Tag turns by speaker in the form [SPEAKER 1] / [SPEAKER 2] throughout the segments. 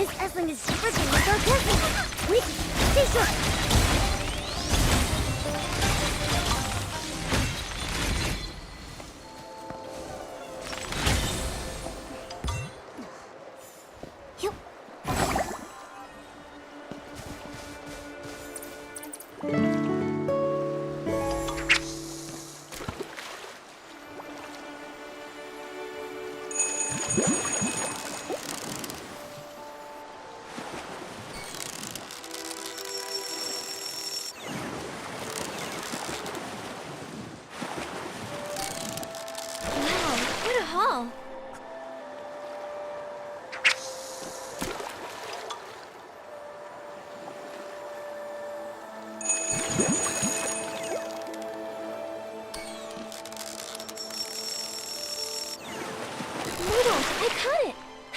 [SPEAKER 1] This Island is freaking with our careful. Wait, stay short.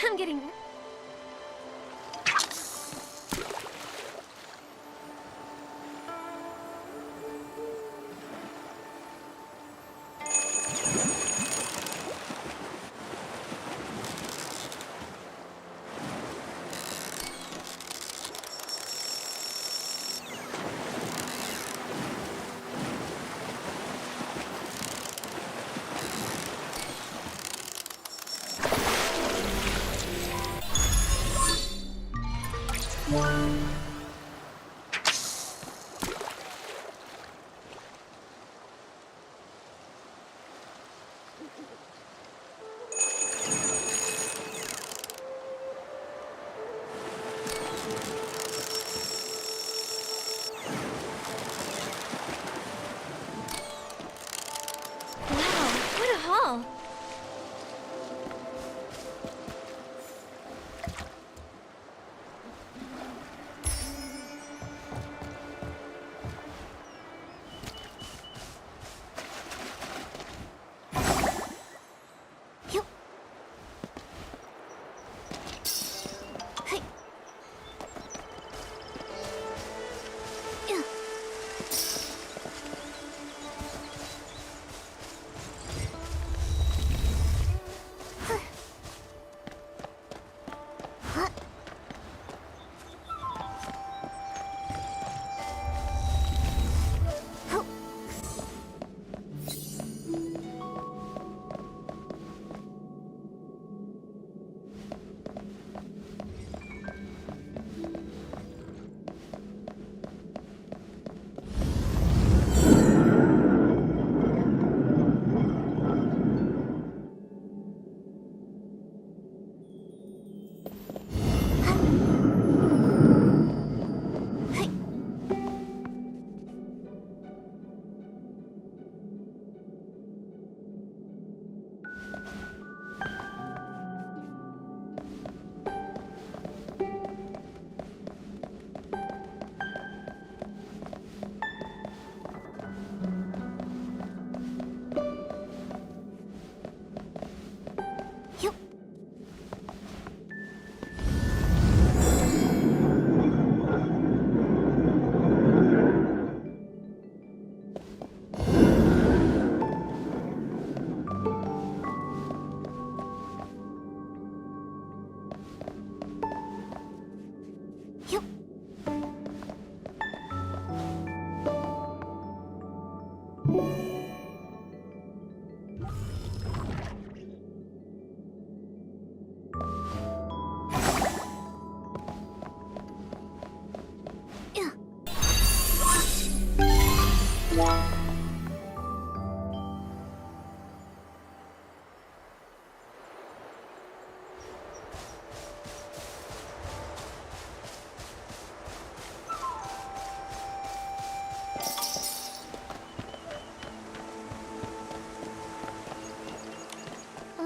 [SPEAKER 2] I'm getting...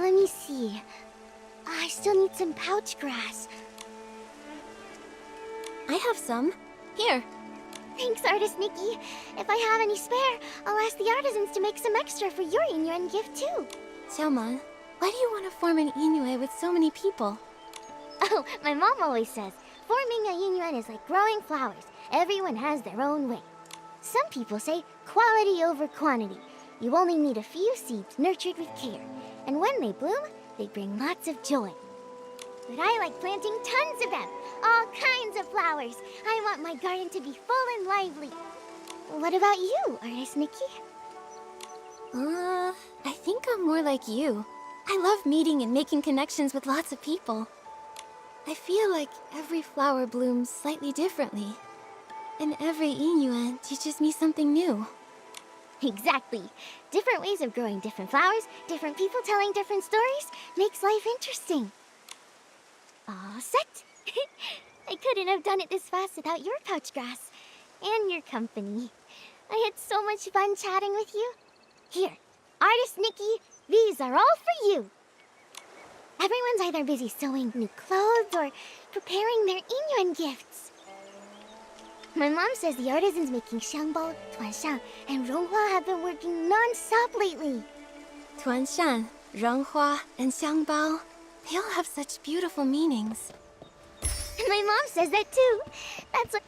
[SPEAKER 1] Let me see. I still need some pouch grass.
[SPEAKER 2] I have some. Here.
[SPEAKER 1] Thanks, Artist Nikki. If I have any spare, I'll ask the artisans to make some extra for your Inuan gift too.
[SPEAKER 2] Xiaomon, why do you want to form an Inuit with so many people?
[SPEAKER 1] Oh, my mom always says, forming a Inuan is like growing flowers. Everyone has their own way. Some people say quality over quantity. You only need a few seeds nurtured with care. And when they bloom, they bring lots of joy. but I like planting tons of them. All kinds of flowers. I want my garden to be full and lively. What about you, Artist Nikki?
[SPEAKER 2] I think I'm more like you. I love meeting and making connections with lots of people. I feel like every flower blooms slightly differently. And every Inuan teaches me something new.
[SPEAKER 1] Exactly. Different ways of growing different flowers, different people telling different stories, makes life interesting. All set? I couldn't have done it this fast without your pouch grass. And your company. I had so much fun chatting with you. Here, Artist Nikki, these are all for you. Everyone's either busy sewing new clothes or preparing their Inuan gifts. My mom says the artisans making xiangbao, tuanshan, and ronghua have been working non-stop lately.
[SPEAKER 2] Tuanshan, ronghua, and xiangbao, they all have such beautiful meanings.
[SPEAKER 1] My mom says that too. That's what...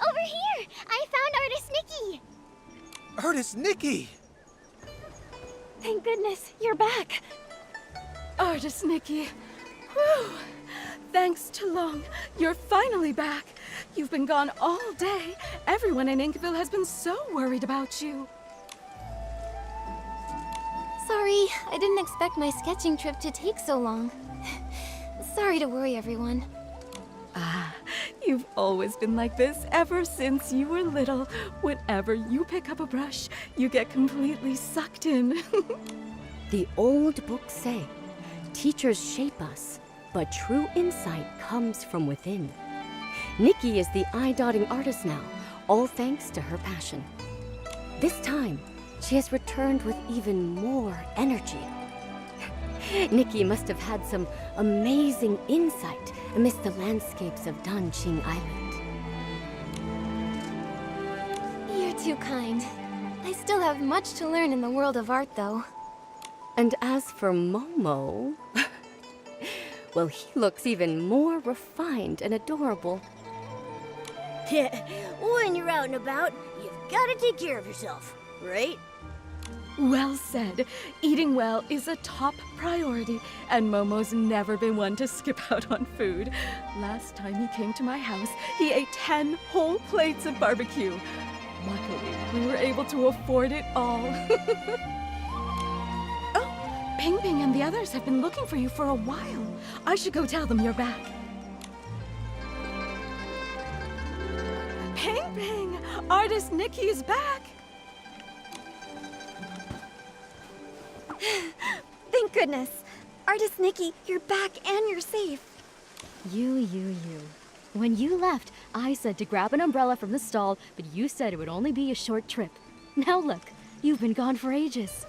[SPEAKER 1] Over here! I found Artist Nikki!
[SPEAKER 3] Artist Nikki!
[SPEAKER 4] Thank goodness, you're back! Artist Nikki. Whew! Thanks to Long, you're finally back. You've been gone all day. Everyone in Inkville has been so worried about you.
[SPEAKER 2] Sorry, I didn't expect my sketching trip to take so long. Sorry to worry everyone.
[SPEAKER 4] You've always been like this ever since you were little. Whenever you pick up a brush, you get completely sucked in.
[SPEAKER 5] The old books say, teachers shape us, but true insight comes from within. Nikki is the eye-dotting artist now, all thanks to her passion. This time, she has returned with even more energy. Nikki must have had some amazing insight amidst the landscapes of Danqing Island.
[SPEAKER 2] You're too kind. I still have much to learn in the world of art, though.
[SPEAKER 5] And as for Momo, well, he looks even more refined and adorable.
[SPEAKER 6] Yeah, when you're out and about, you've got to take care of yourself, right?
[SPEAKER 4] Well said. Eating well is a top priority, and Momo's never been one to skip out on food. Last time he came to my house, he ate 10 whole plates of barbecue. Luckily, we were able to afford it all. Oh, Ping Ping and the others have been looking for you for a while. I should go tell them you're back. Ping Ping! Artist Nikki is back!
[SPEAKER 2] Thank goodness. Artist Nikki, you're back and you're safe.
[SPEAKER 4] You. When you left, I said to grab an umbrella from the stall, but you said it would only be a short trip. Now look, you've been gone for ages.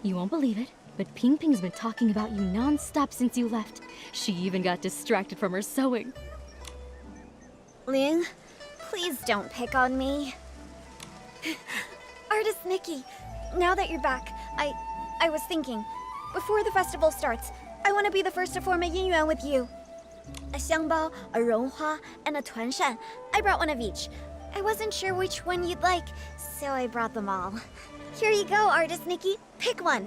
[SPEAKER 4] You won't believe it, but Ping Ping's been talking about you non-stop since you left. She even got distracted from her sewing.
[SPEAKER 2] Ling, please don't pick on me. Artist Nikki, now that you're back, I was thinking, before the festival starts, I want to be the first to form a yin with you. A xiangbao, a ronghua, and a tuanshan. I brought one of each. I wasn't sure which one you'd like, so I brought them all. Here you go, Artist Nikki. Pick one.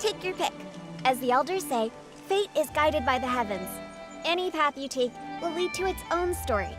[SPEAKER 2] Take your pick. As the elders say, fate is guided by the heavens. Any path you take will lead to its own story.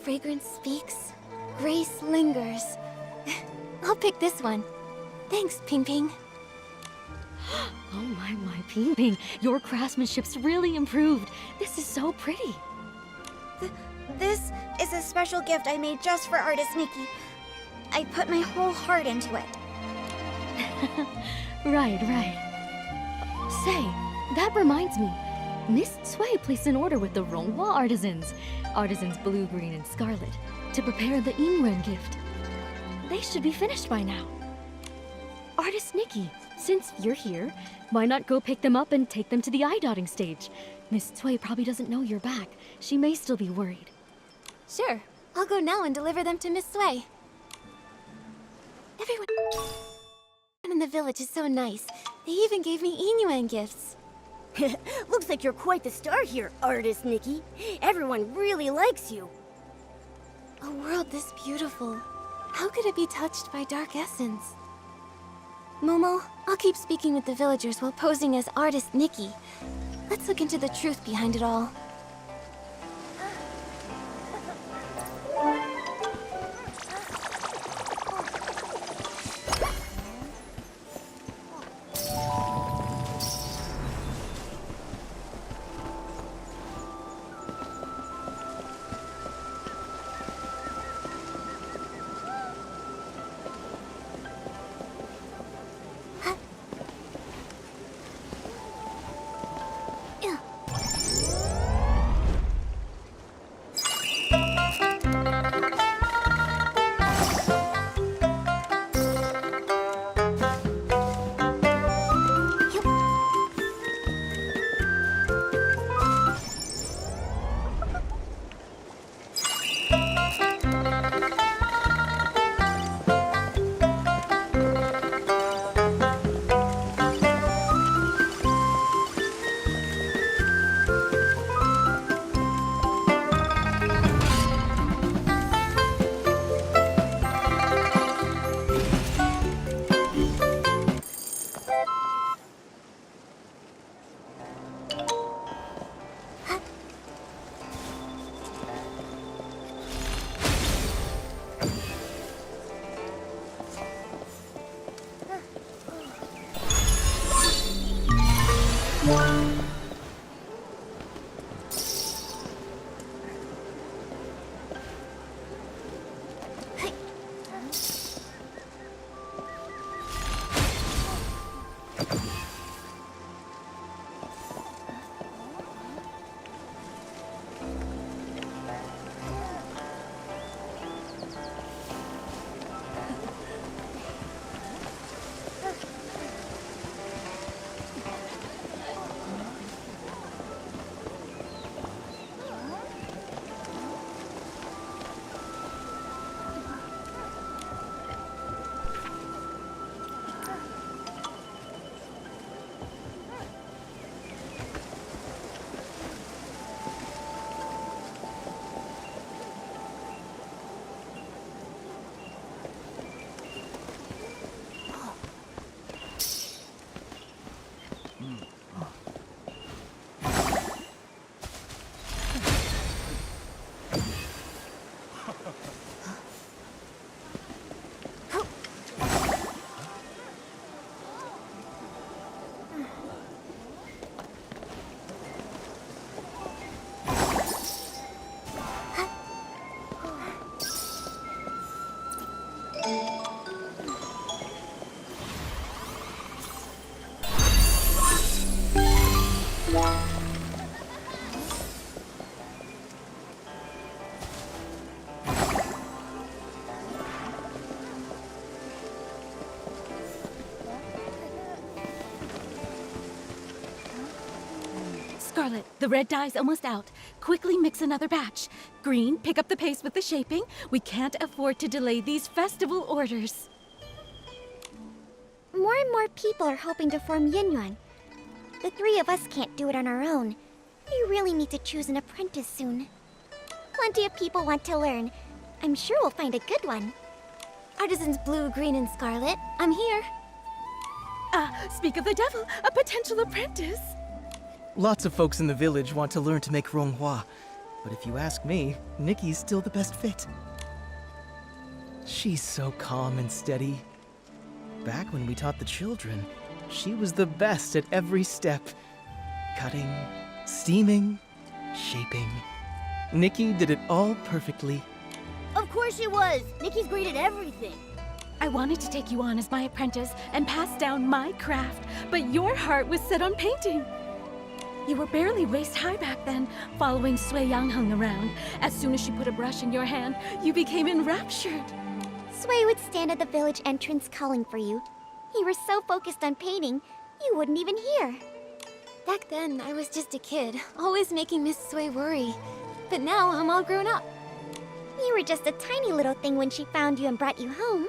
[SPEAKER 2] Fragrance speaks, grace lingers. I'll pick this one. Thanks, Ping Ping.
[SPEAKER 4] Oh my, Ping Ping, your craftsmanship's really improved. This is so pretty.
[SPEAKER 2] This is a special gift I made just for Artist Nikki. I put my whole heart into it.
[SPEAKER 4] Right. Say, that reminds me. Miss Cui placed an order with the Ronghua artisans blue, green, and scarlet, to prepare the Yingren gift. They should be finished by now. Artist Nikki, since you're here, why not go pick them up and take them to the eye-dotting stage? Miss Cui probably doesn't know you're back. She may still be worried.
[SPEAKER 2] Sure, I'll go now and deliver them to Miss Sui. Everyone in the village is so nice. They even gave me Inuan gifts.
[SPEAKER 6] Looks like you're quite the star here, Artist Nikki. Everyone really likes you.
[SPEAKER 2] A world this beautiful. How could it be touched by dark essence? Momo, I'll keep speaking with the villagers while posing as Artist Nikki. Let's look into the truth behind it all.
[SPEAKER 4] Scarlet, the red dye's almost out. Quickly mix another batch. Green, pick up the pace with the shaping. We can't afford to delay these festival orders.
[SPEAKER 1] More and more people are hoping to form Yunyuan. The three of us can't do it on our own. We really need to choose an apprentice soon. Plenty of people want to learn. I'm sure we'll find a good one.
[SPEAKER 2] Artisans Blue, Green, and Scarlet, I'm here.
[SPEAKER 4] Speak of the devil, a potential apprentice.
[SPEAKER 3] Lots of folks in the village want to learn to make ronghua, but if you ask me, Nikki's still the best fit. She's so calm and steady. Back when we taught the children, she was the best at every step. Cutting, steaming, shaping. Nikki did it all perfectly.
[SPEAKER 6] Of course she was. Nikki's great at everything.
[SPEAKER 4] I wanted to take you on as my apprentice and pass down my craft, but your heart was set on painting. You were barely waist-high back then, following Sui Yangheng around. As soon as she put a brush in your hand, you became enraptured.
[SPEAKER 1] Sui would stand at the village entrance calling for you. You were so focused on painting, you wouldn't even hear.
[SPEAKER 2] Back then, I was just a kid, always making Miss Sui worry. But now, I'm all grown up.
[SPEAKER 1] You were just a tiny little thing when she found you and brought you home.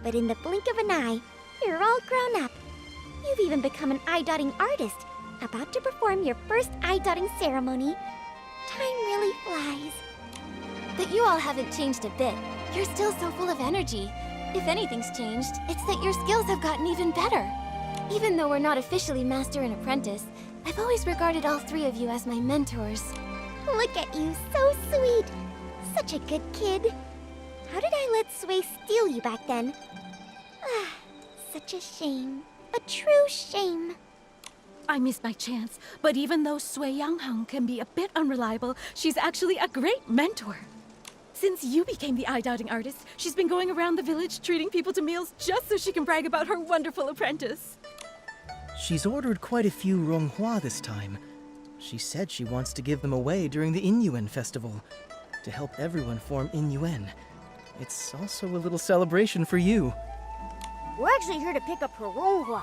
[SPEAKER 1] But in the blink of an eye, you're all grown up. You've even become an eye-dotting artist, about to perform your first eye-dotting ceremony. Time really flies.
[SPEAKER 2] But you all haven't changed a bit. You're still so full of energy. If anything's changed, it's that your skills have gotten even better. Even though we're not officially master and apprentice, I've always regarded all three of you as my mentors.
[SPEAKER 1] Look at you, so sweet. Such a good kid. How did I let Sui steal you back then? Ah, such a shame. A true shame.
[SPEAKER 4] I missed my chance, but even though Sui Yangheng can be a bit unreliable, she's actually a great mentor. Since you became the eye-dotting artist, she's been going around the village treating people to meals just so she can brag about her wonderful apprentice.
[SPEAKER 3] She's ordered quite a few ronghua this time. She said she wants to give them away during the Inyuan festival, to help everyone form Inyuan. It's also a little celebration for you.
[SPEAKER 6] We're actually here to pick up her ronghua.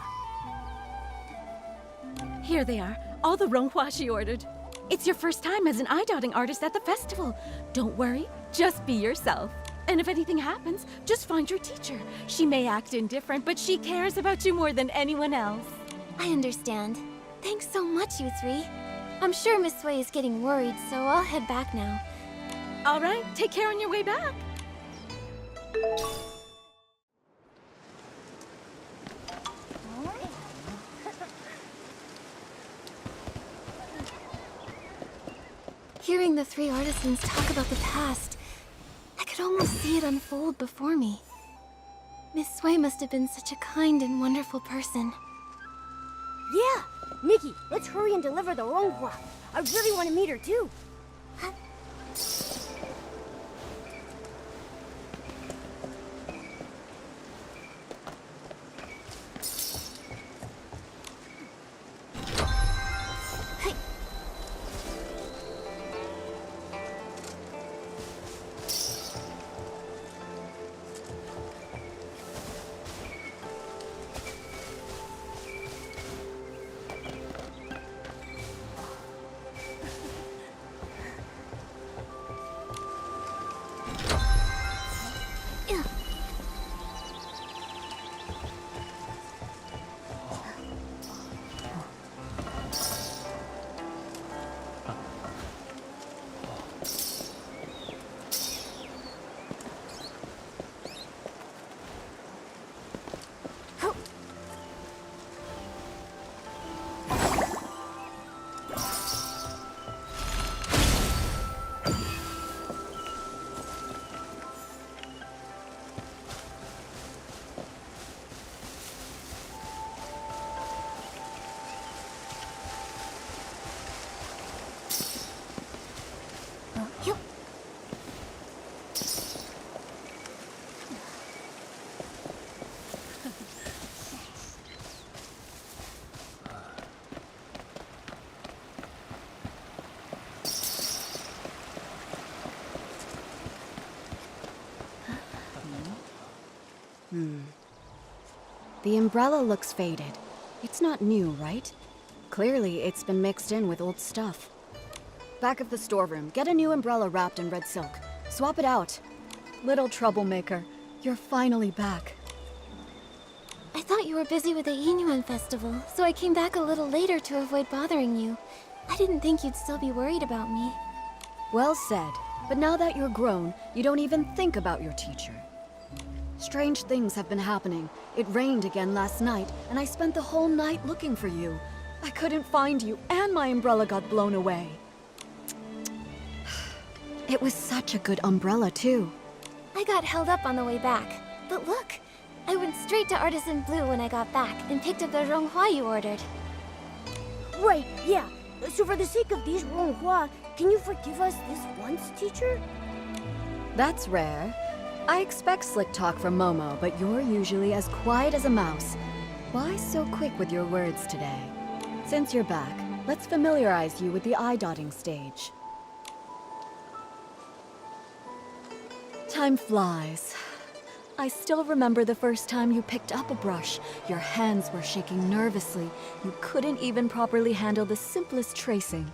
[SPEAKER 4] Here they are, all the ronghua she ordered. It's your first time as an eye-dotting artist at the festival. Don't worry, just be yourself. And if anything happens, just find your teacher. She may act indifferent, but she cares about you more than anyone else.
[SPEAKER 2] I understand. Thanks so much, you three. I'm sure Miss Sui is getting worried, so I'll head back now.
[SPEAKER 4] All right, take care on your way back.
[SPEAKER 2] Hearing the three artisans talk about the past, I could almost see it unfold before me. Miss Sui must have been such a kind and wonderful person.
[SPEAKER 6] Yeah! Nikki, let's hurry and deliver the ronghua. I really want to meet her too.
[SPEAKER 5] The umbrella looks faded. It's not new, right?
[SPEAKER 7] Clearly, it's been mixed in with old stuff. Back of the storeroom, get a new umbrella wrapped in red silk. Swap it out. Little troublemaker, you're finally back.
[SPEAKER 2] I thought you were busy with the Inuan festival, so I came back a little later to avoid bothering you. I didn't think you'd still be worried about me.
[SPEAKER 7] Well said, but now that you're grown, you don't even think about your teacher. Strange things have been happening. It rained again last night, and I spent the whole night looking for you. I couldn't find you, and my umbrella got blown away. It was such a good umbrella, too.
[SPEAKER 2] I got held up on the way back. But look, I went straight to Artisan Blue when I got back and picked up the Ronghua you ordered.
[SPEAKER 6] Right, yeah. So for the sake of these Ronghua, can you forgive us this once, teacher?
[SPEAKER 7] That's rare. I expect slick talk from Momo, but you're usually as quiet as a mouse. Why so quick with your words today? Since you're back, let's familiarize you with the eye-dotting stage. Time flies. I still remember the first time you picked up a brush. Your hands were shaking nervously. You couldn't even properly handle the simplest tracing.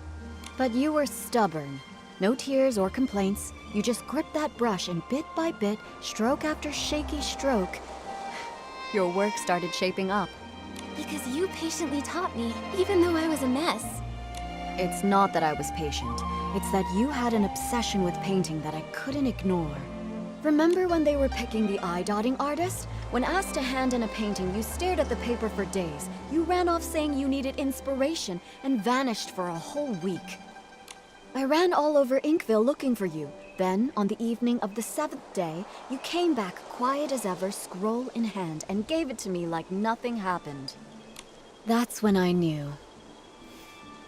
[SPEAKER 7] But you were stubborn. No tears or complaints. You just gripped that brush and bit by bit, stroke after shaky stroke, your work started shaping up.
[SPEAKER 2] Because you patiently taught me, even though I was a mess.
[SPEAKER 7] It's not that I was patient. It's that you had an obsession with painting that I couldn't ignore. Remember when they were picking the eye-dotting artist? When asked to hand in a painting, you stared at the paper for days. You ran off saying you needed inspiration and vanished for a whole week. I ran all over Inkville looking for you. Then, on the evening of the 7th day, you came back quiet as ever, scroll in hand, and gave it to me like nothing happened. That's when I knew.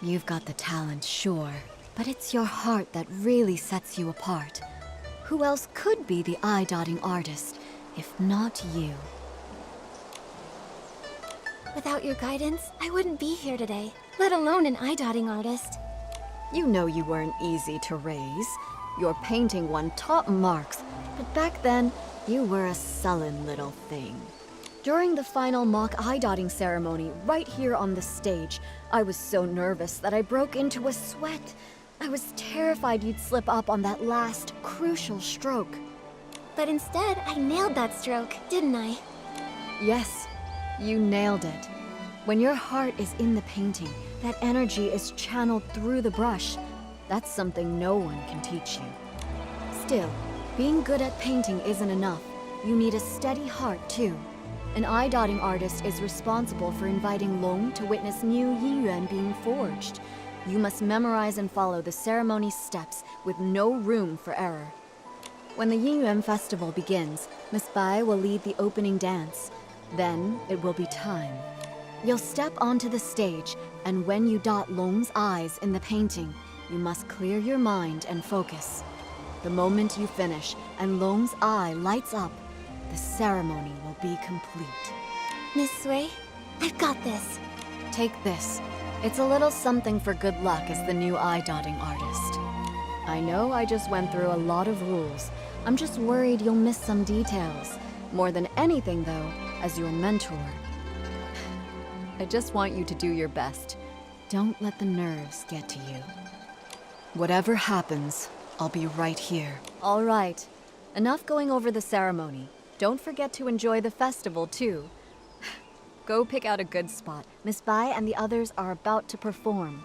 [SPEAKER 7] You've got the talent, sure, but it's your heart that really sets you apart. Who else could be the eye-dotting artist, if not you?
[SPEAKER 2] Without your guidance, I wouldn't be here today, let alone an eye-dotting artist.
[SPEAKER 7] You know you weren't easy to raise. Your painting won top marks, but back then, you were a sullen little thing. During the final mock eye-dotting ceremony, right here on the stage, I was so nervous that I broke into a sweat. I was terrified you'd slip up on that last, crucial stroke.
[SPEAKER 2] But instead, I nailed that stroke, didn't I?
[SPEAKER 7] Yes, you nailed it. When your heart is in the painting, that energy is channeled through the brush. That's something no one can teach you. Still, being good at painting isn't enough. You need a steady heart, too. An eye-dotting artist is responsible for inviting Long to witness new Yiyuan being forged. You must memorize and follow the ceremony's steps with no room for error. When the Yiyuan festival begins, Miss Bai will lead the opening dance. Then it will be time. You'll step onto the stage, and when you dot Long's eyes in the painting, you must clear your mind and focus. The moment you finish and Long's eye lights up, the ceremony will be complete.
[SPEAKER 2] Miss Sui, I've got this.
[SPEAKER 7] Take this. It's a little something for good luck as the new eye-dotting artist. I know I just went through a lot of rules. I'm just worried you'll miss some details. More than anything, though, as your mentor. I just want you to do your best. Don't let the nerves get to you. Whatever happens, I'll be right here. All right. Enough going over the ceremony. Don't forget to enjoy the festival, too. Go pick out a good spot. Miss Bai and the others are about to perform.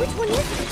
[SPEAKER 1] Which one is it?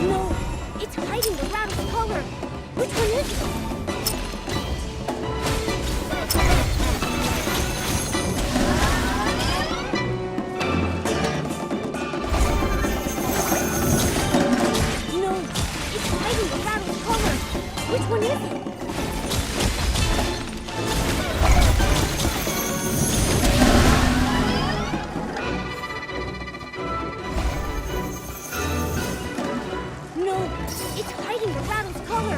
[SPEAKER 6] No, it's hiding the rattle's color. Which one is it? No, it's hiding the rattle's color. Which one is it? No, it's hiding the rattle's color.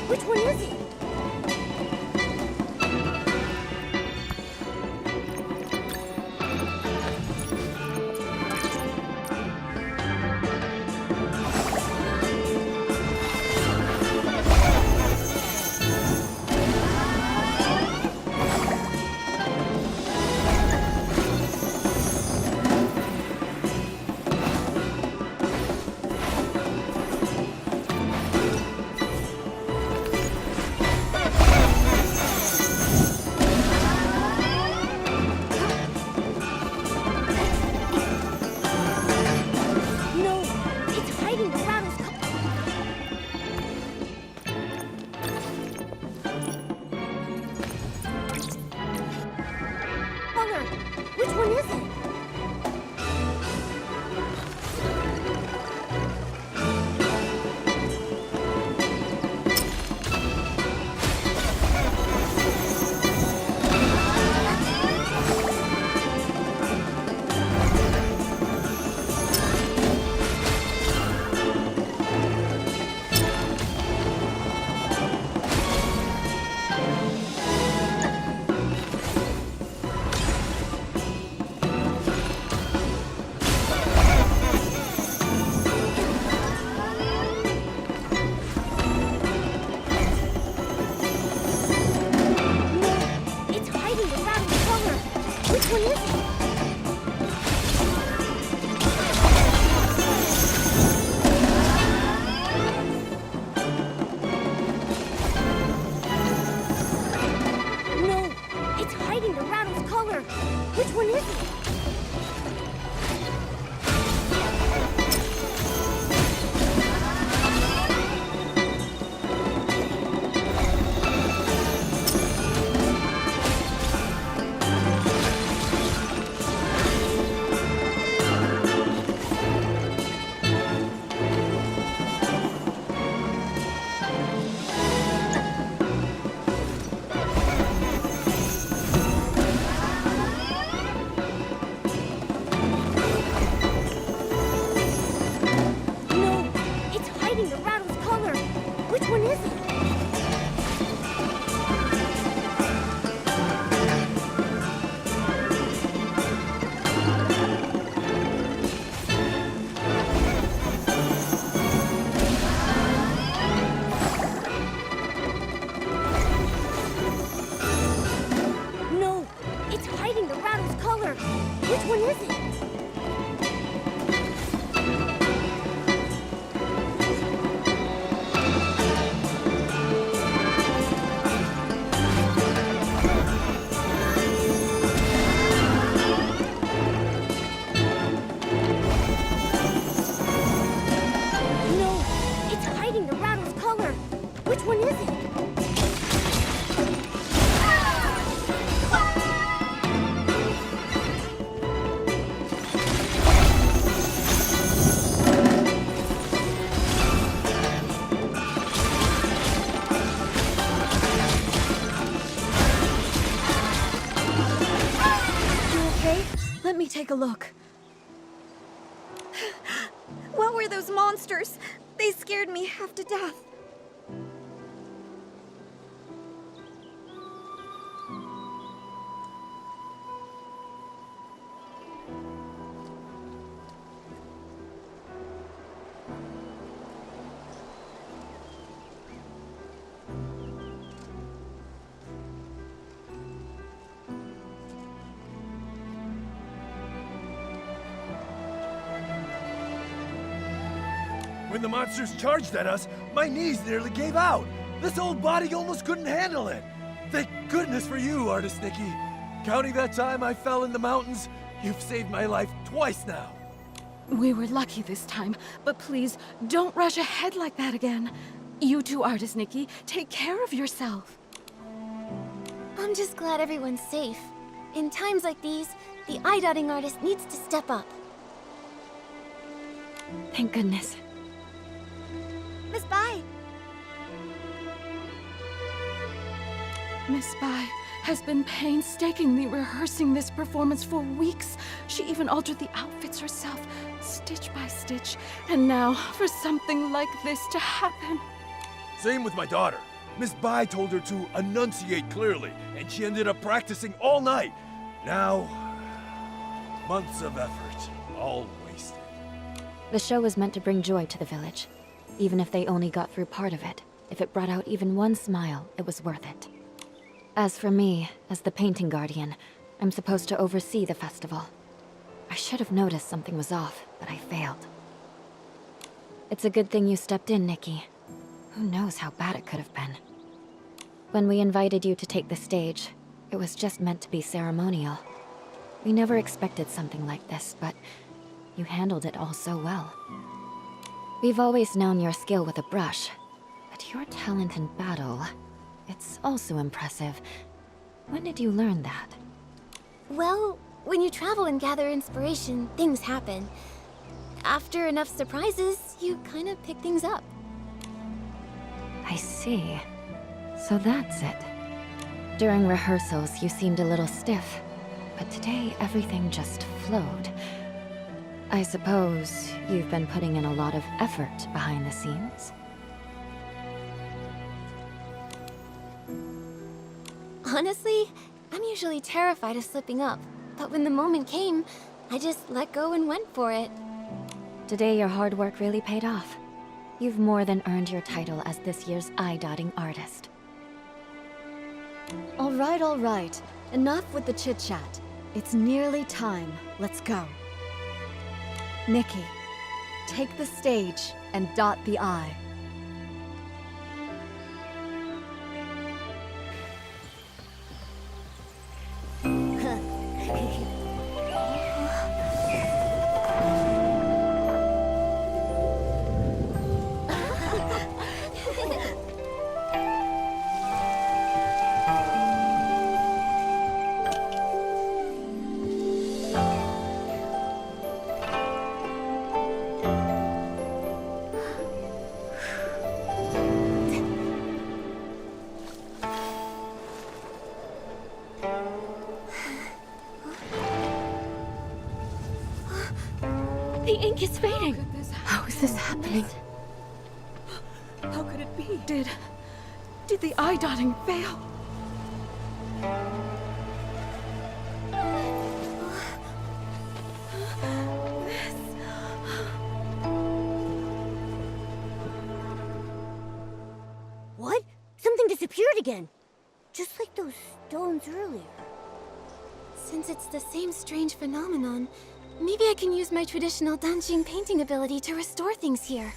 [SPEAKER 6] Which one is it? No, it's hiding the rattle's color. Which one is it? No, it's hiding the rattle's color. Which one is it? No, it's hiding the rattle's color. Which one is it? No, it's hiding the rattle's color. Which one is it? No, it's hiding the rattle's color. Which one is it? No, it's hiding the rattle's color. Which one is it?
[SPEAKER 7] You okay? Let me take a look.
[SPEAKER 2] What were those monsters? They scared me half to death.
[SPEAKER 8] the monsters charged at us, my knees nearly gave out. This old body almost couldn't handle it. Thank goodness for you, Artist Nikki. Counting that time I fell in the mountains, you've saved my life twice now.
[SPEAKER 4] We were lucky this time, but please don't rush ahead like that again. You too, Artist Nikki. Take care of yourself.
[SPEAKER 2] I'm just glad everyone's safe. In times like these, the eye-dotting artist needs to step up.
[SPEAKER 7] Thank goodness.
[SPEAKER 1] Miss Bai,
[SPEAKER 4] Miss Bai has been painstakingly rehearsing this performance for weeks. She even altered the outfits herself, stitch by stitch. And now, for something like this to happen.
[SPEAKER 8] Same with my daughter. Miss Bai told her to enunciate clearly, and she ended up practicing all night. Now, months of effort, all wasted.
[SPEAKER 7] The show was meant to bring joy to the village. Even if they only got through part of it, if it brought out even one smile, it was worth it. As for me, as the painting guardian, I'm supposed to oversee the festival. I should have noticed something was off, but I failed. It's a good thing you stepped in, Nikki. Who knows how bad it could have been. When we invited you to take the stage, it was just meant to be ceremonial. We never expected something like this, but you handled it all so well. We've always known your skill with a brush, but your talent in battle, it's also impressive. When did you learn that?
[SPEAKER 2] Well, when you travel and gather inspiration, things happen. After enough surprises, you kind of pick things up.
[SPEAKER 7] I see. So that's it. During rehearsals, you seemed a little stiff, but today everything just flowed. I suppose you've been putting in a lot of effort behind the scenes?
[SPEAKER 2] Honestly, I'm usually terrified of slipping up, but when the moment came, I just let go and went for it.
[SPEAKER 7] Today your hard work really paid off. You've more than earned your title as this year's eye-dotting artist. All right. Enough with the chit-chat. It's nearly time. Let's go. Nikki, take the stage and dot the I.
[SPEAKER 1] the ink is fading.
[SPEAKER 7] How is this happening?
[SPEAKER 4] How could it be? Did the eye dotting fail?
[SPEAKER 6] What? Something disappeared again. Just like those stones earlier.
[SPEAKER 2] Since it's the same strange phenomenon, maybe I can use my traditional Danqing painting ability to restore things here.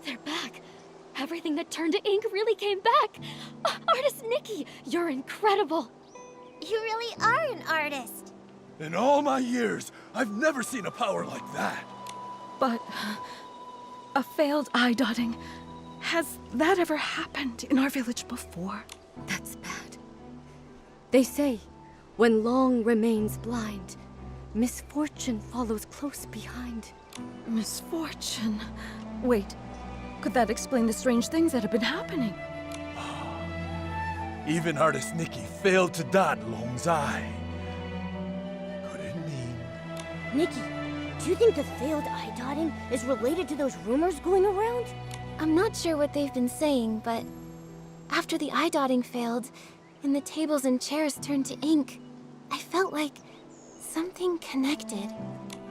[SPEAKER 1] They're back. Everything that turned to ink really came back. Artist Nikki, you're incredible.
[SPEAKER 6] You really are an artist.
[SPEAKER 8] In all my years, I've never seen a power like that.
[SPEAKER 4] But a failed eye dotting. Has that ever happened in our village before?
[SPEAKER 5] That's bad. They say, when long remains blind, misfortune follows close behind.
[SPEAKER 4] Misfortune. Wait, could that explain the strange things that have been happening?
[SPEAKER 8] Even Artist Nikki failed to dot Long's eye. Could it mean...
[SPEAKER 6] Nikki, do you think the failed eye dotting is related to those rumors going around?
[SPEAKER 2] I'm not sure what they've been saying, but after the eye dotting failed, and the tables and chairs turned to ink, I felt like something connected.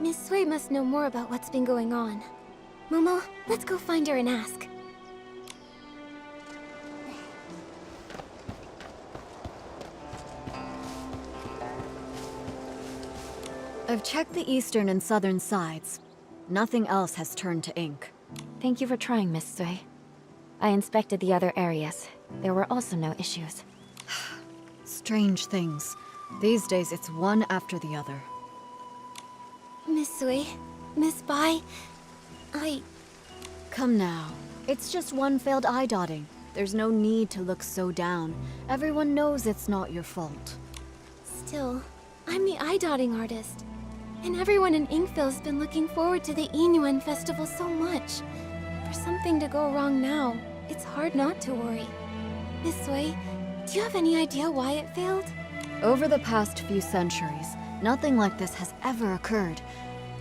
[SPEAKER 2] Miss Sui must know more about what's been going on. Momo, let's go find her and ask.
[SPEAKER 7] I've checked the eastern and southern sides. Nothing else has turned to ink.
[SPEAKER 9] Thank you for trying, Miss Sui. I inspected the other areas. There were also no issues.
[SPEAKER 7] Strange things. These days it's one after the other.
[SPEAKER 2] Miss Sui, Miss Bai,
[SPEAKER 7] Come now. It's just one failed eye dotting. There's no need to look so down. Everyone knows it's not your fault.
[SPEAKER 2] Still, I'm the eye-dotting artist. And everyone in Inkville's been looking forward to the Inyuan festival so much. For something to go wrong now, it's hard not to worry. Miss Sui, do you have any idea why it failed?
[SPEAKER 7] Over the past few centuries, nothing like this has ever occurred.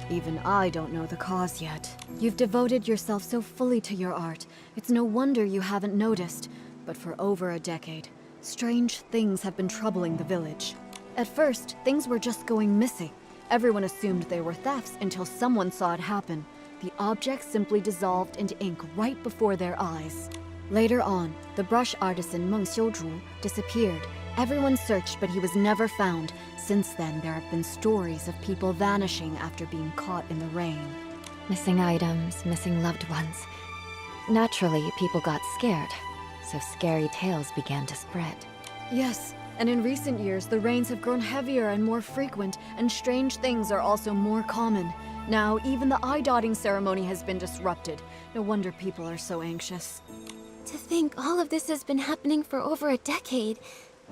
[SPEAKER 7] Even I don't know the cause yet. You've devoted yourself so fully to your art. It's no wonder you haven't noticed. But for over a decade, strange things have been troubling the village. At first, things were just going missing. Everyone assumed they were thefts until someone saw it happen. The objects simply dissolved into ink right before their eyes. Later on, the brush artisan Meng Xiuzhu disappeared. Everyone searched, but he was never found. Since then, there have been stories of people vanishing after being caught in the rain.
[SPEAKER 9] Missing items, missing loved ones. Naturally, people got scared, so scary tales began to spread.
[SPEAKER 7] Yes, and in recent years, the rains have grown heavier and more frequent, and strange things are also more common. Now, even the eye-dotting ceremony has been disrupted. No wonder people are so anxious.
[SPEAKER 2] To think all of this has been happening for over a decade,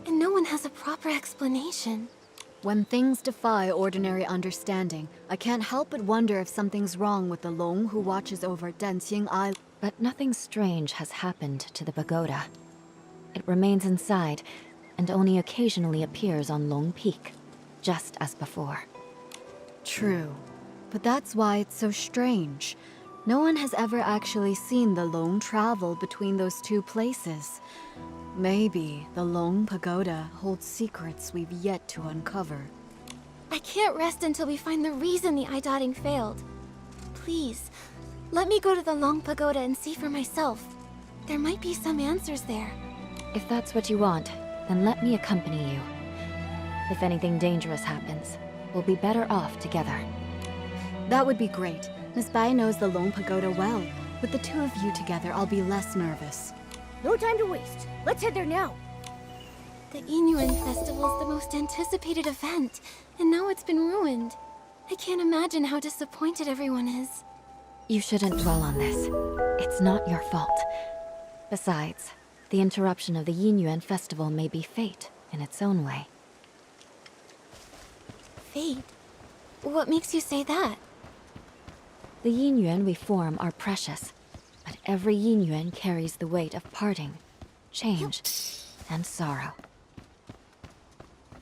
[SPEAKER 2] and no one has a proper explanation.
[SPEAKER 7] When things defy ordinary understanding, I can't help but wonder if something's wrong with the Long who watches over Danqing Island.
[SPEAKER 9] But nothing strange has happened to the pagoda. It remains inside, and only occasionally appears on Long Peak, just as before.
[SPEAKER 7] True, but that's why it's so strange. No one has ever actually seen the Long travel between those two places. Maybe the Long Pagoda holds secrets we've yet to uncover.
[SPEAKER 2] I can't rest until we find the reason the eye-dotting failed. Please, let me go to the Long Pagoda and see for myself. There might be some answers there.
[SPEAKER 9] If that's what you want, then let me accompany you. If anything dangerous happens, we'll be better off together.
[SPEAKER 7] That would be great. Miss Bai knows the Long Pagoda well. With the two of you together, I'll be less nervous.
[SPEAKER 6] No time to waste. Let's head there now.
[SPEAKER 2] The Inyuan Festival's the most anticipated event, and now it's been ruined. I can't imagine how disappointed everyone is.
[SPEAKER 9] You shouldn't dwell on this. It's not your fault. Besides, the interruption of the Yinyuan festival may be fate in its own way.
[SPEAKER 2] Fate? What makes you say that?
[SPEAKER 9] The Yinyuan we form are precious, but every Yinyuan carries the weight of parting, change, and sorrow.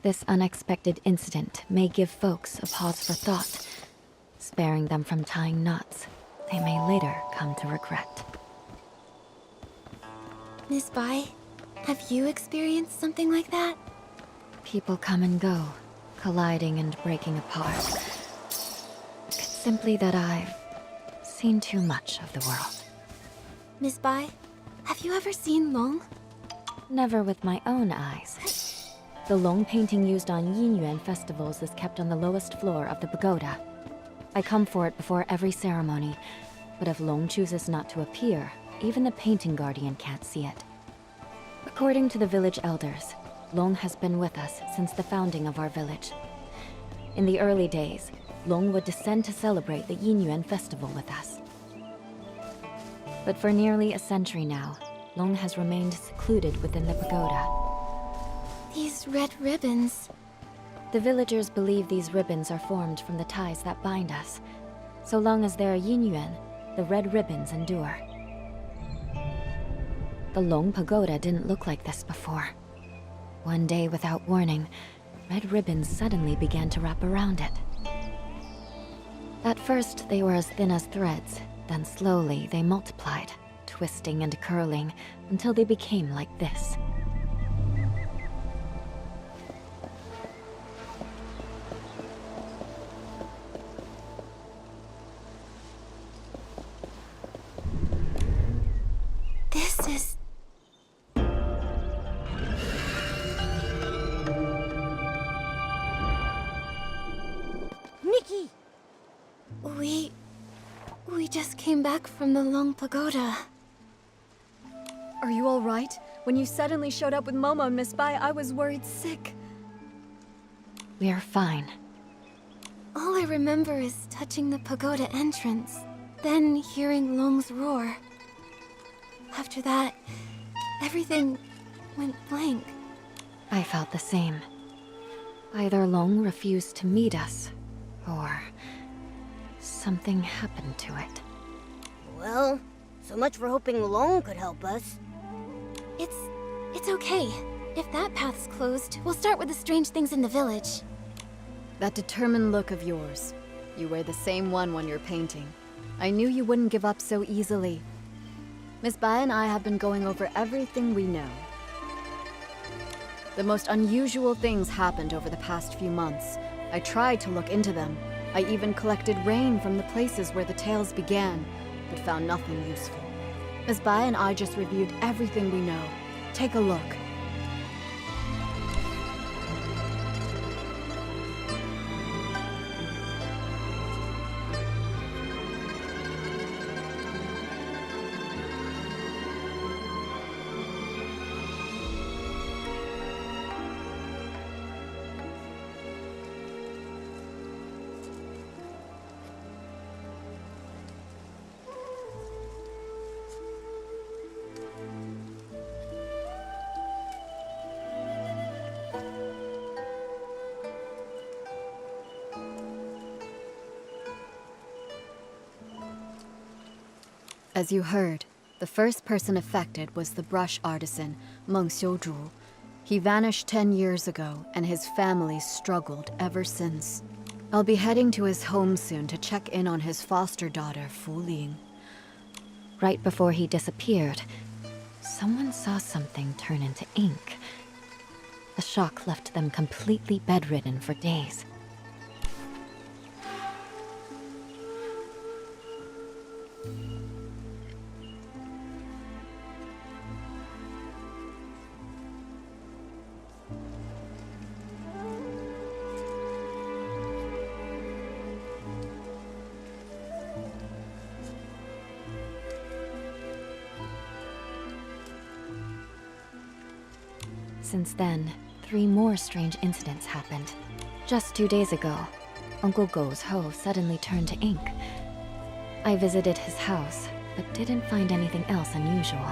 [SPEAKER 9] This unexpected incident may give folks a pause for thought, sparing them from tying knots they may later come to regret.
[SPEAKER 2] Miss Bai, have you experienced something like that?
[SPEAKER 9] People come and go, colliding and breaking apart. It's simply that I've seen too much of the world.
[SPEAKER 2] Miss Bai, have you ever seen Long?
[SPEAKER 9] Never with my own eyes. The Long painting used on Yinyuan festivals is kept on the lowest floor of the pagoda. I come for it before every ceremony, but if Long chooses not to appear, even the painting guardian can't see it. According to the village elders, Long has been with us since the founding of our village. In the early days, Long would descend to celebrate the Yinyuan festival with us. But for nearly a century now, Long has remained secluded within the pagoda.
[SPEAKER 2] These red ribbons.
[SPEAKER 9] The villagers believe these ribbons are formed from the ties that bind us. So long as there are Yinyuan, the red ribbons endure. The Long Pagoda didn't look like this before. One day, without warning, red ribbons suddenly began to wrap around it. At first, they were as thin as threads, then slowly they multiplied, twisting and curling until they became like this.
[SPEAKER 2] we just came back from the Long Pagoda.
[SPEAKER 7] Are you all right? When you suddenly showed up with Momo and Miss Bai, I was worried sick.
[SPEAKER 9] We are fine.
[SPEAKER 2] All I remember is touching the pagoda entrance, then hearing Long's roar. After that, everything went blank.
[SPEAKER 9] I felt the same. Either Long refused to meet us, or something happened to it.
[SPEAKER 6] Well, so much for hoping Long could help us.
[SPEAKER 2] It's okay. If that path's closed, we'll start with the strange things in the village.
[SPEAKER 7] That determined look of yours. You wear the same one when you're painting. I knew you wouldn't give up so easily. Miss Bai and I have been going over everything we know. The most unusual things happened over the past few months. I tried to look into them. I even collected rain from the places where the tales began, but found nothing useful. Miss Bai and I just reviewed everything we know. Take a look. As you heard, the first person affected was the brush artisan, Meng Xiuzhu. He vanished 10 years ago, and his family struggled ever since. I'll be heading to his home soon to check in on his foster daughter, Fu Ling.
[SPEAKER 9] Right before he disappeared, someone saw something turn into ink. The shock left them completely bedridden for days. Since then, 3 more strange incidents happened. Just 2 days ago, Uncle Go's hoe suddenly turned to ink. I visited his house, but didn't find anything else unusual.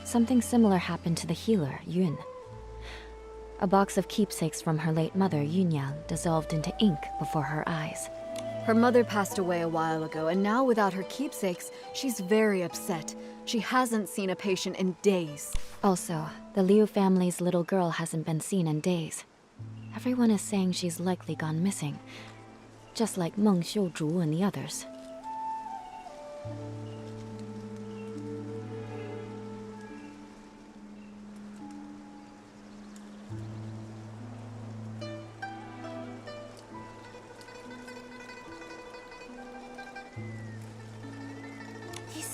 [SPEAKER 9] Something similar happened to the healer, Yun. A box of keepsakes from her late mother, Yunyang, dissolved into ink before her eyes.
[SPEAKER 7] Her mother passed away a while ago, and now without her keepsakes, she's very upset. She hasn't seen a patient in days.
[SPEAKER 9] Also, the Liu family's little girl hasn't been seen in days. Everyone is saying she's likely gone missing, just like Meng Xiuzhu and the others.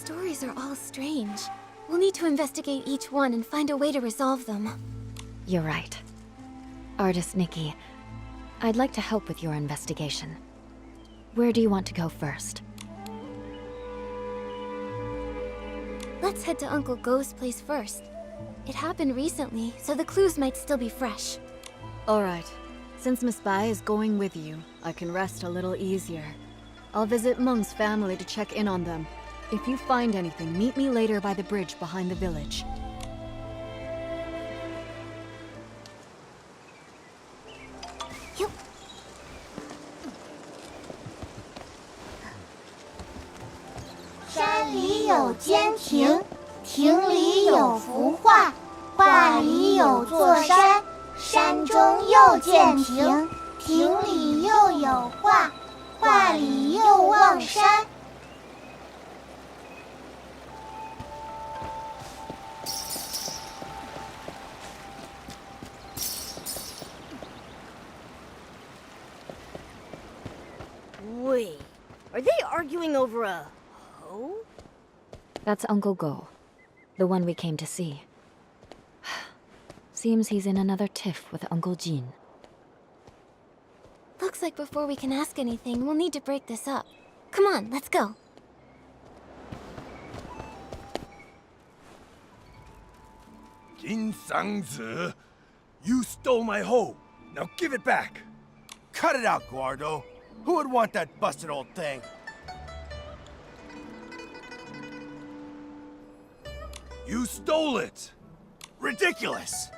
[SPEAKER 2] Stories are all strange. We'll need to investigate each one and find a way to resolve them.
[SPEAKER 9] You're right. Artist NIKKI, I'd like to help with your investigation. Where do you want to go first?
[SPEAKER 2] Let's head to Uncle Go's place first. It happened recently, so the clues might still be fresh.
[SPEAKER 7] Alright. Since Miss Bai is going with you, I can rest a little easier. I'll visit Meng's family to check in on them. If you find anything, meet me later by the bridge behind the village.
[SPEAKER 2] Yup.
[SPEAKER 1] 山里有间亭，亭里有幅画，画里有座山，山中又见亭，亭里又有画，画里又望山。
[SPEAKER 6] arguing over a hoe?
[SPEAKER 9] That's Uncle Go, the one we came to see. Seems he's in another tiff with Uncle Jin.
[SPEAKER 2] Looks like before we can ask anything, we'll need to break this up. Come on, let's go.
[SPEAKER 8] Jin Sang-zi, you stole my hoe. Now give it back.
[SPEAKER 10] Cut it out, Guardo. Who would want that busted old thing?
[SPEAKER 8] You stole it.
[SPEAKER 10] Ridiculous!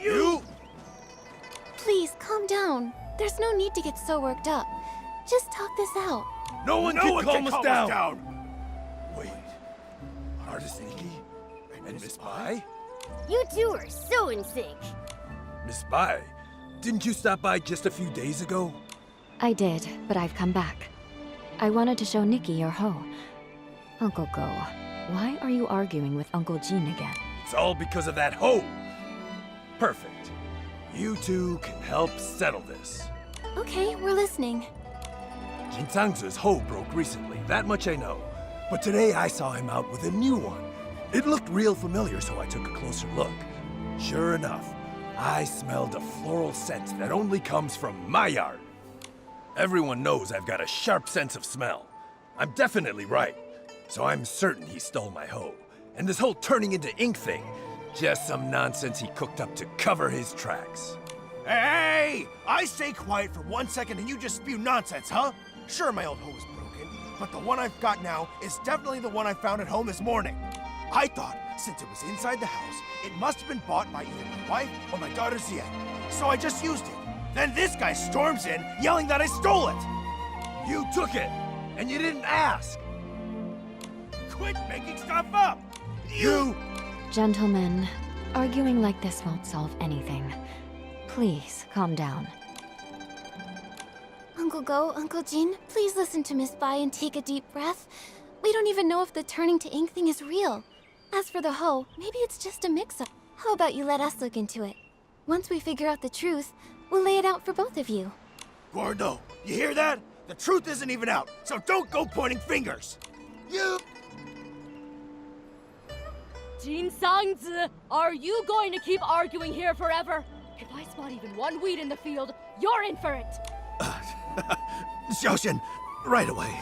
[SPEAKER 8] You?
[SPEAKER 2] Please, calm down. There's no need to get so worked up. Just talk this out.
[SPEAKER 8] No one can calm us down. Wait. Artist Nikki and Miss Bai?
[SPEAKER 6] You two are so in sync.
[SPEAKER 8] Miss Bai, didn't you stop by just a few days ago?
[SPEAKER 9] I did, but I've come back. I wanted to show Nikki your hoe. Uncle Go, why are you arguing with Uncle Jin again?
[SPEAKER 8] It's all because of that hoe. Perfect. You two can help settle this.
[SPEAKER 2] Okay, we're listening.
[SPEAKER 8] Jin Sang-zi's hoe broke recently, that much I know. But today I saw him out with a new one. It looked real familiar, so I took a closer look. Sure enough, I smelled a floral scent that only comes from my yard. Everyone knows I've got a sharp sense of smell. I'm definitely right. So I'm certain he stole my hoe. And this whole turning into ink thing, just some nonsense he cooked up to cover his tracks.
[SPEAKER 10] Hey! I stay quiet for 1 second and you just spew nonsense, huh? Sure, my old hoe was broken, but the one I've got now is definitely the one I found at home this morning. I thought, since it was inside the house, it must have been bought by either my wife or my daughter Ziet. So I just used it. Then this guy storms in, yelling that I stole it.
[SPEAKER 8] You took it, and you didn't ask.
[SPEAKER 10] Quit making stuff up!
[SPEAKER 8] You...
[SPEAKER 9] Gentlemen, arguing like this won't solve anything. Please, calm down.
[SPEAKER 2] Uncle Go, Uncle Jin, please listen to Miss Bai and take a deep breath. We don't even know if the turning to ink thing is real. As for the hoe, maybe it's just a mix-up. How about you let us look into it? Once we figure out the truth, we'll lay it out for both of you.
[SPEAKER 10] Gordo, you hear that? The truth isn't even out, so don't go pointing fingers. You...
[SPEAKER 5] Jin Sang-zi, are you going to keep arguing here forever? If I spot even one weed in the field, you're in for it!
[SPEAKER 10] Xiaoxian, right away.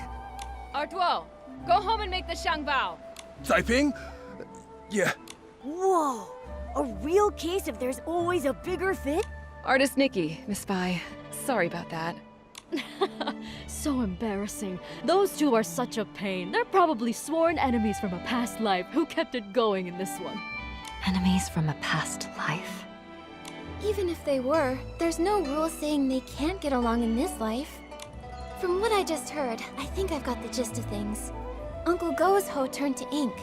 [SPEAKER 11] Artuo, go home and make the Shangbao.
[SPEAKER 8] Taiping? Yeah.
[SPEAKER 6] Whoa! A real case of there's always a bigger fit?
[SPEAKER 4] Artist Nikki, Miss Bai. Sorry about that.
[SPEAKER 5] So embarrassing. Those two are such a pain. They're probably sworn enemies from a past life who kept it going in this one.
[SPEAKER 9] Enemies from a past life?
[SPEAKER 2] Even if they were, there's no rule saying they can't get along in this life. From what I just heard, I think I've got the gist of things. Uncle Go's hoe turned to ink,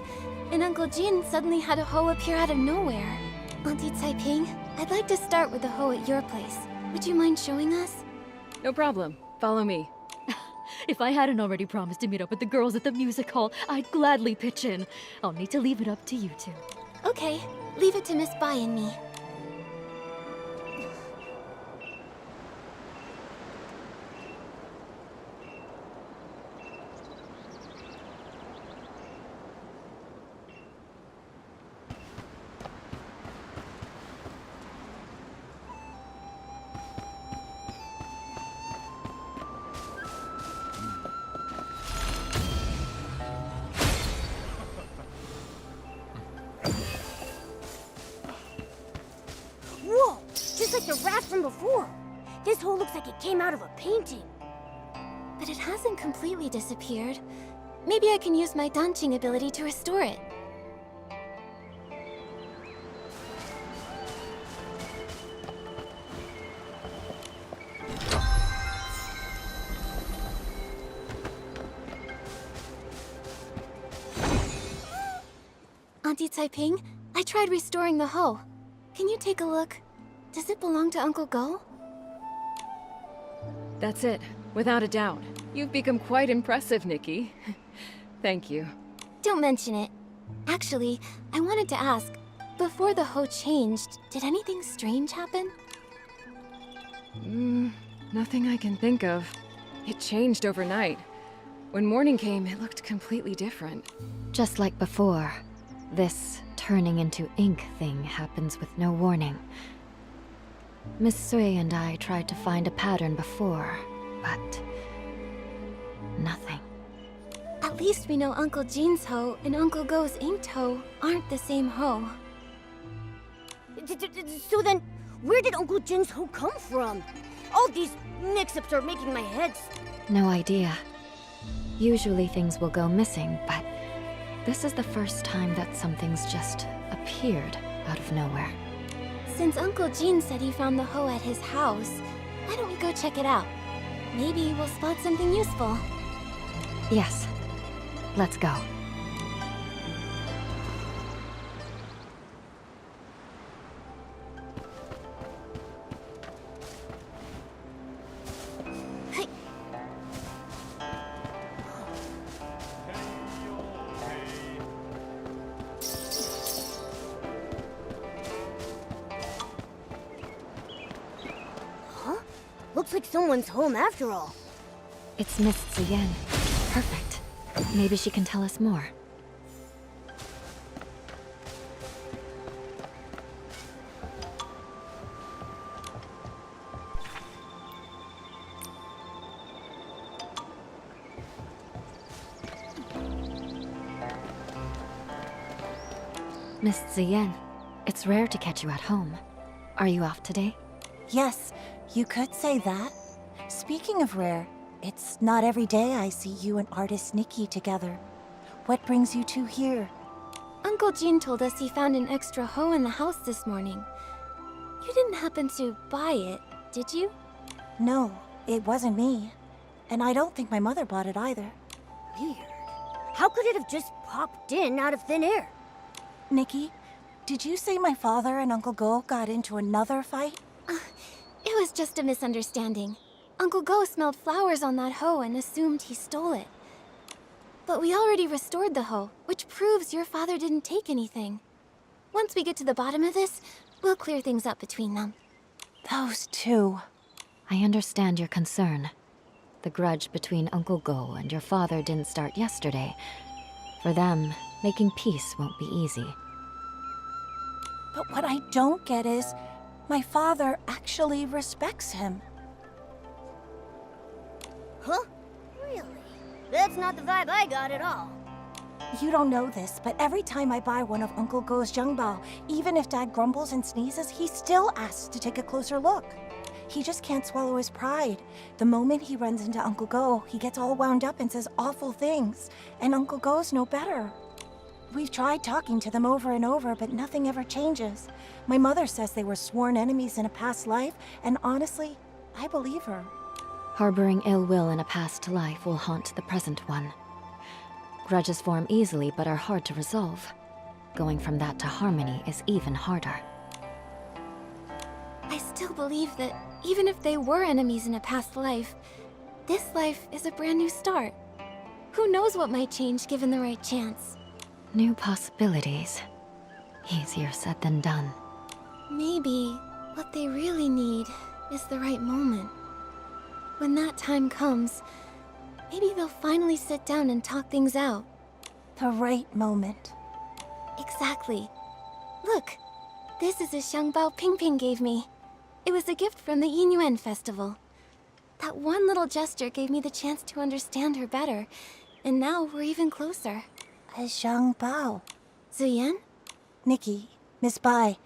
[SPEAKER 2] and Uncle Jin suddenly had a hoe appear out of nowhere. Auntie Taiping, I'd like to start with the hoe at your place. Would you mind showing us?
[SPEAKER 4] No problem. Follow me.
[SPEAKER 5] If I hadn't already promised to meet up with the girls at the music hall, I'd gladly pitch in. I'll need to leave it up to you two.
[SPEAKER 2] Okay, leave it to Miss Bai and me.
[SPEAKER 6] Whoa! Just like the rat from before. This hole looks like it came out of a painting.
[SPEAKER 2] But it hasn't completely disappeared. Maybe I can use my Danqing ability to restore it. Auntie Taiping, I tried restoring the hoe. Can you take a look? Does it belong to Uncle Go?
[SPEAKER 4] That's it, without a doubt. You've become quite impressive, Nikki. Thank you.
[SPEAKER 2] Don't mention it. Actually, I wanted to ask, before the hoe changed, did anything strange happen?
[SPEAKER 4] Nothing I can think of. It changed overnight. When morning came, it looked completely different.
[SPEAKER 9] Just like before, this turning into ink thing happens with no warning. Miss Sui and I tried to find a pattern before, but nothing.
[SPEAKER 2] At least we know Uncle Jean's hoe and Uncle Go's inked hoe aren't the same hoe.
[SPEAKER 6] So then, where did Uncle Jin's hoe come from? All these mix-ups are making my head...
[SPEAKER 9] No idea. Usually things will go missing, but this is the first time that something's just appeared out of nowhere.
[SPEAKER 2] Since Uncle Jean said he found the hoe at his house, why don't we go check it out? Maybe we'll spot something useful.
[SPEAKER 9] Yes. Let's go.
[SPEAKER 6] Looks like someone's home after all.
[SPEAKER 9] It's Miss Ziyan. Perfect. Maybe she can tell us more. Miss Ziyan, it's rare to catch you at home. Are you off today?
[SPEAKER 12] Yes, you could say that. Speaking of rare, it's not every day I see you and artist Nikki together. What brings you two here?
[SPEAKER 2] Uncle Jean told us he found an extra hoe in the house this morning. You didn't happen to buy it, did you?
[SPEAKER 12] No, it wasn't me. And I don't think my mother bought it either.
[SPEAKER 6] Weird. How could it have just popped in out of thin air?
[SPEAKER 12] Nikki, did you say my father and Uncle Go got into another fight?
[SPEAKER 2] It was just a misunderstanding. Uncle Go smelled flowers on that hoe and assumed he stole it. But we already restored the hoe, which proves your father didn't take anything. Once we get to the bottom of this, we'll clear things up between them.
[SPEAKER 12] Those two.
[SPEAKER 9] I understand your concern. The grudge between Uncle Go and your father didn't start yesterday. For them, making peace won't be easy.
[SPEAKER 12] But what I don't get is, my father actually respects him.
[SPEAKER 6] Huh? Really? That's not the vibe I got at all.
[SPEAKER 12] You don't know this, but every time I buy one of Uncle Go's Zhengbao, even if Dad grumbles and sneezes, he still asks to take a closer look. He just can't swallow his pride. The moment he runs into Uncle Go, he gets all wound up and says awful things. And Uncle Go's no better. We've tried talking to them over and over, but nothing ever changes. My mother says they were sworn enemies in a past life, and honestly, I believe her.
[SPEAKER 9] Harboring ill will in a past life will haunt the present one. Grudges form easily but are hard to resolve. Going from that to harmony is even harder.
[SPEAKER 2] I still believe that even if they were enemies in a past life, this life is a brand new start. Who knows what might change given the right chance?
[SPEAKER 9] New possibilities. Easier said than done.
[SPEAKER 2] Maybe what they really need is the right moment. When that time comes, maybe they'll finally sit down and talk things out.
[SPEAKER 12] The right moment.
[SPEAKER 2] Exactly. Look, this is a Xiangbao Pingping gave me. It was a gift from the Yinyuan festival. That one little gesture gave me the chance to understand her better, and now we're even closer.
[SPEAKER 12] A Zhengbao.
[SPEAKER 2] Ziyan?
[SPEAKER 12] Nikki, Miss Bai,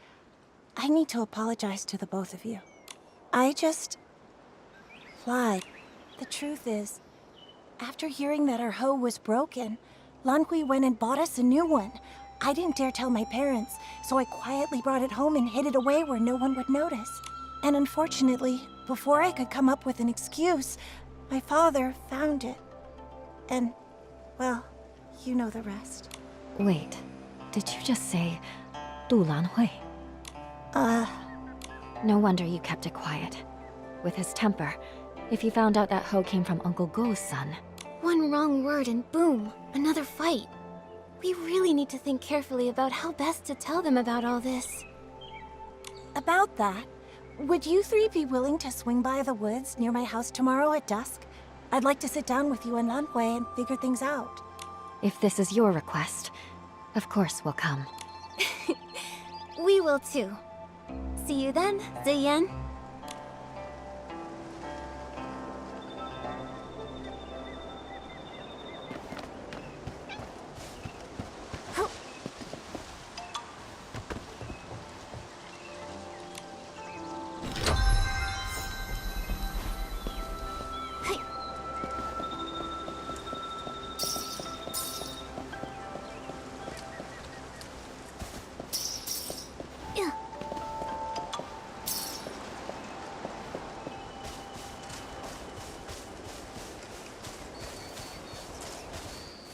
[SPEAKER 12] I need to apologize to the both of you. I just... lied. The truth is, after hearing that our hoe was broken, Lanhui went and bought us a new one. I didn't dare tell my parents, so I quietly brought it home and hid it away where no one would notice. And unfortunately, before I could come up with an excuse, my father found it. And, well, you know the rest.
[SPEAKER 9] Wait, did you just say Du Lanhui? No wonder you kept it quiet. With his temper, if he found out that hoe came from Uncle Go's son.
[SPEAKER 2] One wrong word and boom, another fight. We really need to think carefully about how best to tell them about all this.
[SPEAKER 12] About that, would you three be willing to swing by the woods near my house tomorrow at dusk? I'd like to sit down with you and Lanhui and figure things out.
[SPEAKER 9] If this is your request, of course we'll come.
[SPEAKER 2] We will too. See you then, Ziyan.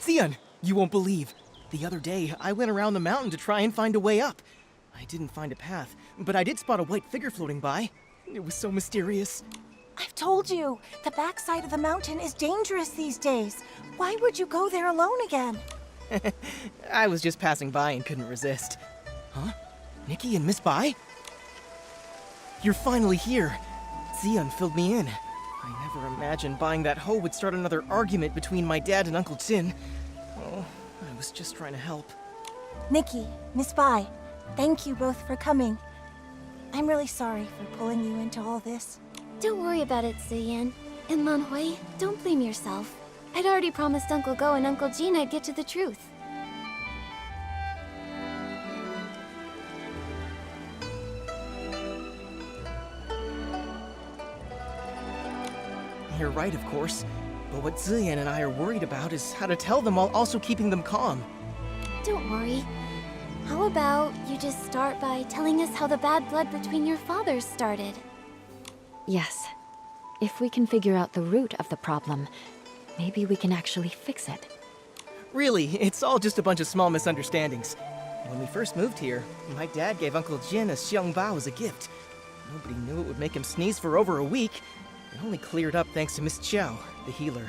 [SPEAKER 3] Xian, you won't believe. The other day, I went around the mountain to try and find a way up. I didn't find a path, but I did spot a white figure floating by. It was so mysterious.
[SPEAKER 12] I've told you, the backside of the mountain is dangerous these days. Why would you go there alone again?
[SPEAKER 3] I was just passing by and couldn't resist. Huh? Nikki and Miss Bai? You're finally here. Xian filled me in. I never imagined buying that hoe would start another argument between my dad and Uncle Jin. Oh, I was just trying to help.
[SPEAKER 12] Nikki, Miss Bai, thank you both for coming. I'm really sorry for pulling you into all this.
[SPEAKER 2] Don't worry about it, Ziyan. And Lanhui, don't blame yourself. I'd already promised Uncle Go and Uncle Jin I'd get to the truth.
[SPEAKER 3] You're right, of course. But what Ziyan and I are worried about is how to tell them while also keeping them calm.
[SPEAKER 2] Don't worry. How about you just start by telling us how the bad blood between your fathers started?
[SPEAKER 9] Yes. If we can figure out the root of the problem, maybe we can actually fix it.
[SPEAKER 3] Really, it's all just a bunch of small misunderstandings. When we first moved here, my dad gave Uncle Jin a xiangbao as a gift. Nobody knew it would make him sneeze for over a week. It only cleared up thanks to Miss Qiao, the healer.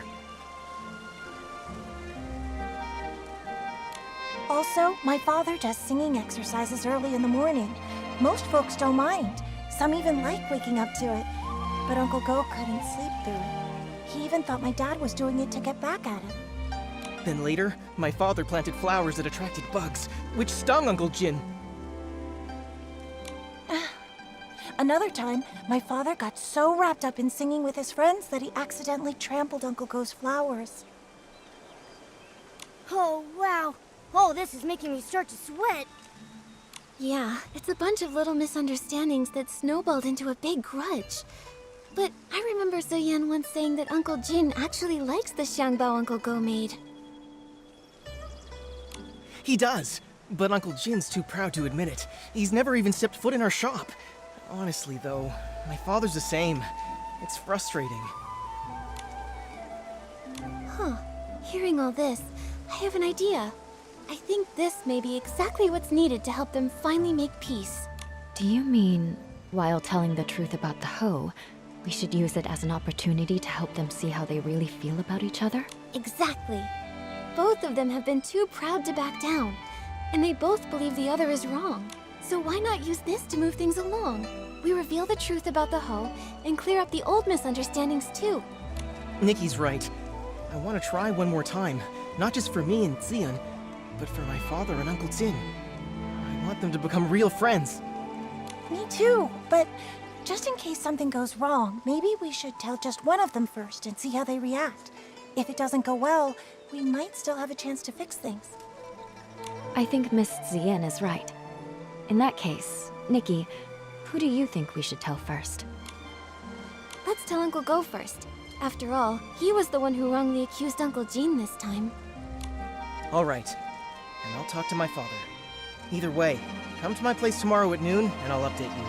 [SPEAKER 12] Also, my father does singing exercises early in the morning. Most folks don't mind. Some even like waking up to it. But Uncle Go couldn't sleep through it. He even thought my dad was doing it to get back at him.
[SPEAKER 3] Then later, my father planted flowers that attracted bugs, which stung Uncle Jin.
[SPEAKER 12] Another time, my father got so wrapped up in singing with his friends that he accidentally trampled Uncle Go's flowers.
[SPEAKER 6] Oh, wow. Oh, this is making me start to sweat.
[SPEAKER 2] Yeah, it's a bunch of little misunderstandings that snowballed into a big grudge. But I remember Ziyan once saying that Uncle Jin actually likes the xiangbao Uncle Go made.
[SPEAKER 3] He does, but Uncle Jin's too proud to admit it. He's never even stepped foot in our shop. Honestly, though, my father's the same. It's frustrating.
[SPEAKER 2] Huh. Hearing all this, I have an idea. I think this may be exactly what's needed to help them finally make peace.
[SPEAKER 9] Do you mean, while telling the truth about the hoe, we should use it as an opportunity to help them see how they really feel about each other?
[SPEAKER 2] Exactly. Both of them have been too proud to back down, and they both believe the other is wrong. So why not use this to move things along? We reveal the truth about the hoe and clear up the old misunderstandings too.
[SPEAKER 3] Nikki's right. I want to try one more time, not just for me and Xian, but for my father and Uncle Jin. I want them to become real friends.
[SPEAKER 12] Me too, but just in case something goes wrong, maybe we should tell just one of them first and see how they react. If it doesn't go well, we might still have a chance to fix things.
[SPEAKER 9] I think Miss Ziyan is right. In that case, Nikki, who do you think we should tell first?
[SPEAKER 2] Let's tell Uncle Go first. After all, he was the one who wrongly accused Uncle Jin this time.
[SPEAKER 3] All right, and I'll talk to my father. Either way, come to my place tomorrow at noon, and I'll update you.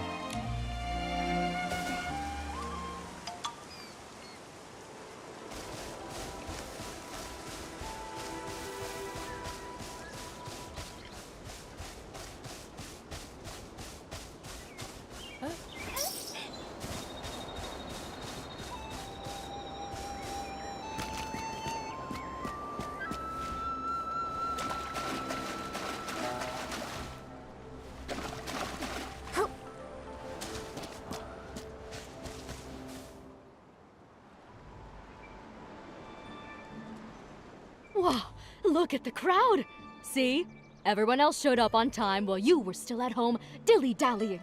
[SPEAKER 11] Look at the crowd! See? Everyone else showed up on time while you were still at home dilly-dallying.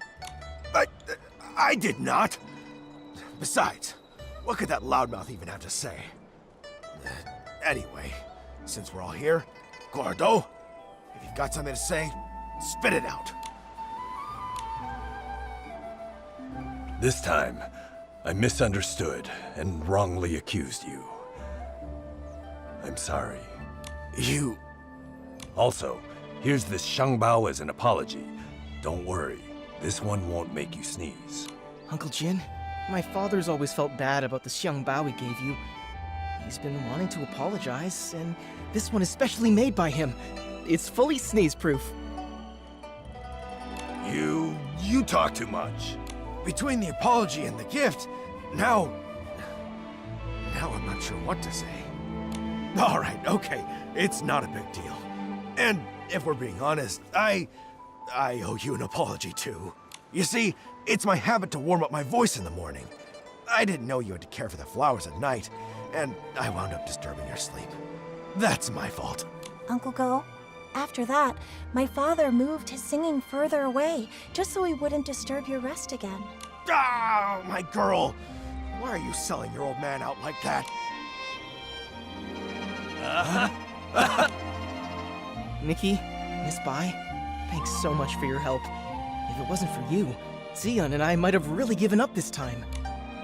[SPEAKER 10] I did not. Besides, what could that loudmouth even have to say? Anyway, since we're all here, Gordo, if you've got something to say, spit it out.
[SPEAKER 8] This time, I misunderstood and wrongly accused you. I'm sorry.
[SPEAKER 10] You...
[SPEAKER 8] Also, here's this Shangbao as an apology. Don't worry, this one won't make you sneeze.
[SPEAKER 3] Uncle Jin, my father's always felt bad about the Xiangbao we gave you. He's been wanting to apologize, and this one is specially made by him. It's fully sneeze-proof.
[SPEAKER 8] You talk too much.
[SPEAKER 10] Between the apology and the gift, now I'm not sure what to say. All right, okay, it's not a big deal. And if we're being honest, I owe you an apology too. You see, it's my habit to warm up my voice in the morning. I didn't know you had to care for the flowers at night, and I wound up disturbing your sleep. That's my fault.
[SPEAKER 12] Uncle Go, after that, my father moved his singing further away, just so he wouldn't disturb your rest again.
[SPEAKER 10] Ah, my girl! Why are you selling your old man out like that?
[SPEAKER 3] Nikki, Miss Bai, thanks so much for your help. If it wasn't for you, Xian and I might have really given up this time.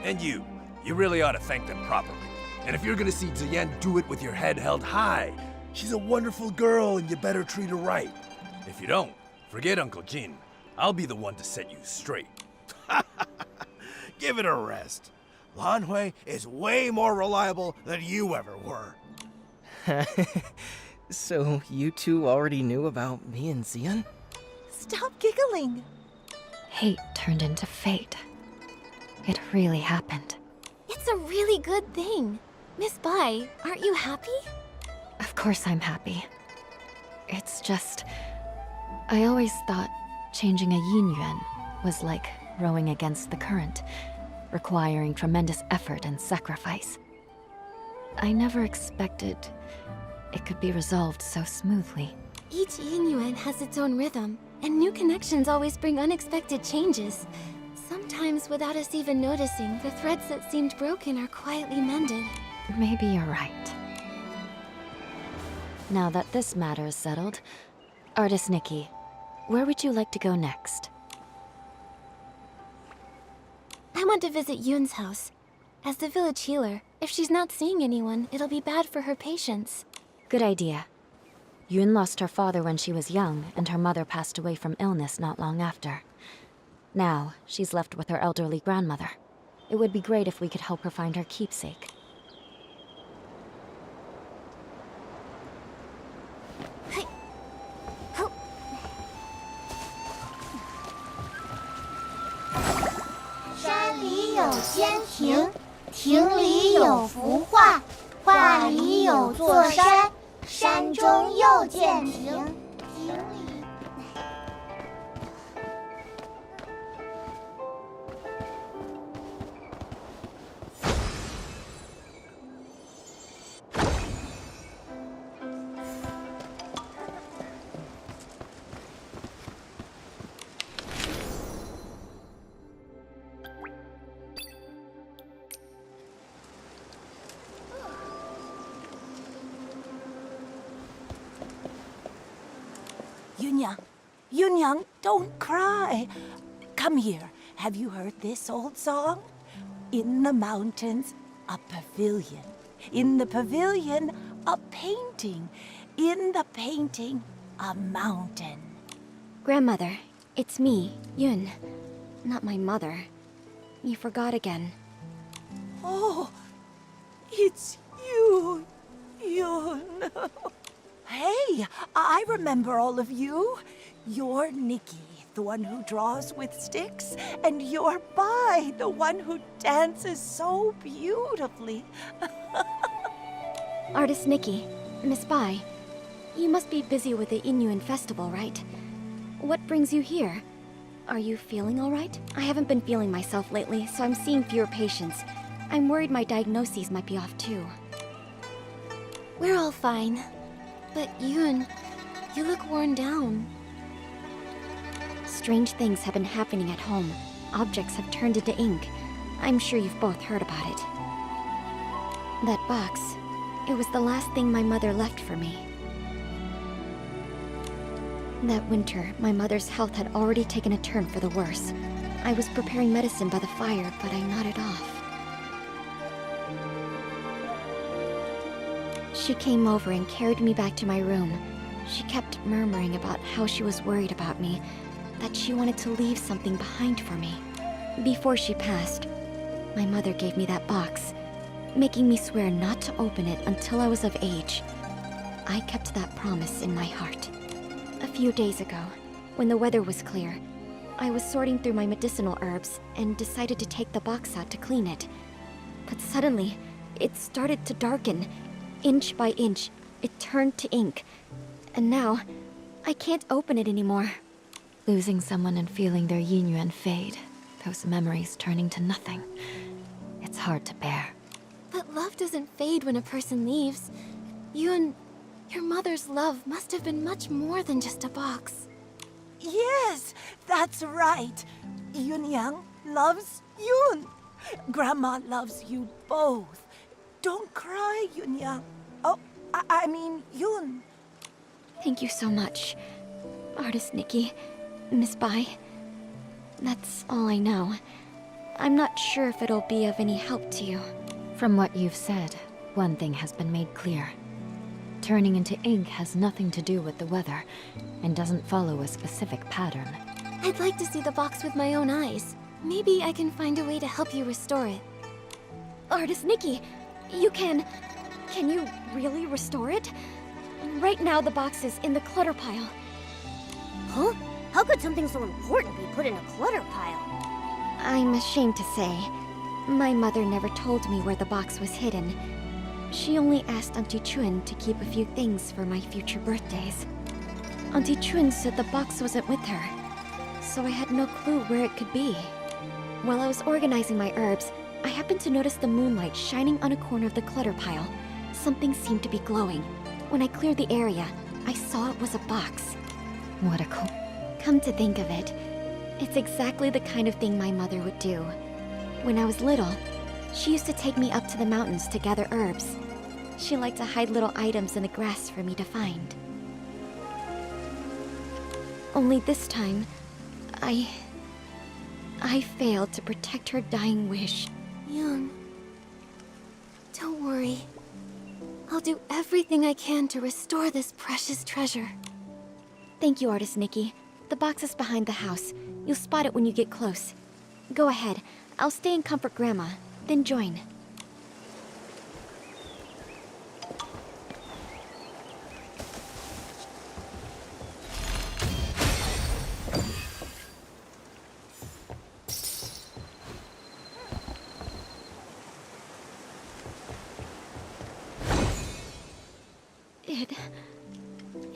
[SPEAKER 8] And you really ought to thank them properly. And if you're gonna see Ziyan, do it with your head held high. She's a wonderful girl and you better treat her right. If you don't, forget Uncle Jin. I'll be the one to set you straight.
[SPEAKER 10] Give it a rest. Lan Hui is way more reliable than you ever were.
[SPEAKER 3] So you two already knew about me and Xian?
[SPEAKER 12] Stop giggling.
[SPEAKER 9] Hate turned into fate. It really happened.
[SPEAKER 2] It's a really good thing. Miss Bai, aren't you happy?
[SPEAKER 9] Of course I'm happy. It's just... I always thought changing a yin yuan was like rowing against the current, requiring tremendous effort and sacrifice. I never expected it could be resolved so smoothly.
[SPEAKER 2] Each yin yuan has its own rhythm, and new connections always bring unexpected changes. Sometimes, without us even noticing, the threads that seemed broken are quietly mended.
[SPEAKER 9] Maybe you're right. Now that this matter is settled, Artist Nikki, where would you like to go next?
[SPEAKER 2] I want to visit Yoon's house. As the village healer, if she's not seeing anyone, it'll be bad for her patients.
[SPEAKER 9] Good idea. Yoon lost her father when she was young, and her mother passed away from illness not long after. Now, she's left with her elderly grandmother. It would be great if we could help her find her keepsake.
[SPEAKER 1] 山里有仙亭，亭里有幅画，画里有座山，山中又见亭，亭里。
[SPEAKER 12] Yunyang, don't cry. Come here. Have you heard this old song? In the mountains, a pavilion. In the pavilion, a painting. In the painting, a mountain.
[SPEAKER 2] Grandmother, it's me, Yoon. Not my mother. You forgot again.
[SPEAKER 12] Oh, it's you, Yoon. Hey, I remember all of you. You're Nikki, the one who draws with sticks, and you're Bai, the one who dances so beautifully.
[SPEAKER 2] Artist Nikki, Miss Bai, you must be busy with the Inuan festival, right? What brings you here? Are you feeling all right? I haven't been feeling myself lately, so I'm seeing fewer patients. I'm worried my diagnoses might be off too. We're all fine. But Yoon, you look worn down.
[SPEAKER 9] Strange things have been happening at home. Objects have turned into ink. I'm sure you've both heard about it. That box, it was the last thing my mother left for me. That winter, my mother's health had already taken a turn for the worse. I was preparing medicine by the fire, but I nodded off. She came over and carried me back to my room. She kept murmuring about how she was worried about me, that she wanted to leave something behind for me. Before she passed, my mother gave me that box, making me swear not to open it until I was of age. I kept that promise in my heart. A few days ago, when the weather was clear, I was sorting through my medicinal herbs and decided to take the box out to clean it. But suddenly, it started to darken. Inch by inch, it turned to ink. And now, I can't open it anymore. Losing someone and feeling their yin yuan fade, those memories turning to nothing. It's hard to bear.
[SPEAKER 2] But love doesn't fade when a person leaves. Yoon, your mother's love must have been much more than just a box.
[SPEAKER 12] Yes, that's right. Yoon Yang loves Yoon. Grandma loves you both. Don't cry, Yoon Yang. Oh, I mean Yoon.
[SPEAKER 9] Thank you so much, Artist Nikki, Miss Bai. That's all I know. I'm not sure if it'll be of any help to you. From what you've said, one thing has been made clear. Turning into ink has nothing to do with the weather, and doesn't follow a specific pattern.
[SPEAKER 2] I'd like to see the box with my own eyes. Maybe I can find a way to help you restore it.
[SPEAKER 9] Artist Nikki, you can you really restore it? Right now the box is in the clutter pile.
[SPEAKER 6] Huh? How could something so important be put in a clutter pile?
[SPEAKER 9] I'm ashamed to say, my mother never told me where the box was hidden. She only asked Auntie Chun to keep a few things for my future birthdays. Auntie Chun said the box wasn't with her, so I had no clue where it could be. While I was organizing my herbs, I happened to notice the moonlight shining on a corner of the clutter pile. Something seemed to be glowing. When I cleared the area, I saw it was a box. What a Come to think of it, it's exactly the kind of thing my mother would do. When I was little, she used to take me up to the mountains to gather herbs. She liked to hide little items in the grass for me to find. Only this time, I failed to protect her dying wish.
[SPEAKER 2] Yoon, don't worry. I'll do everything I can to restore this precious treasure.
[SPEAKER 9] Thank you, Artist Nikki. The box is behind the house. You'll spot it when you get close. Go ahead. I'll stay and comfort Grandma, then join.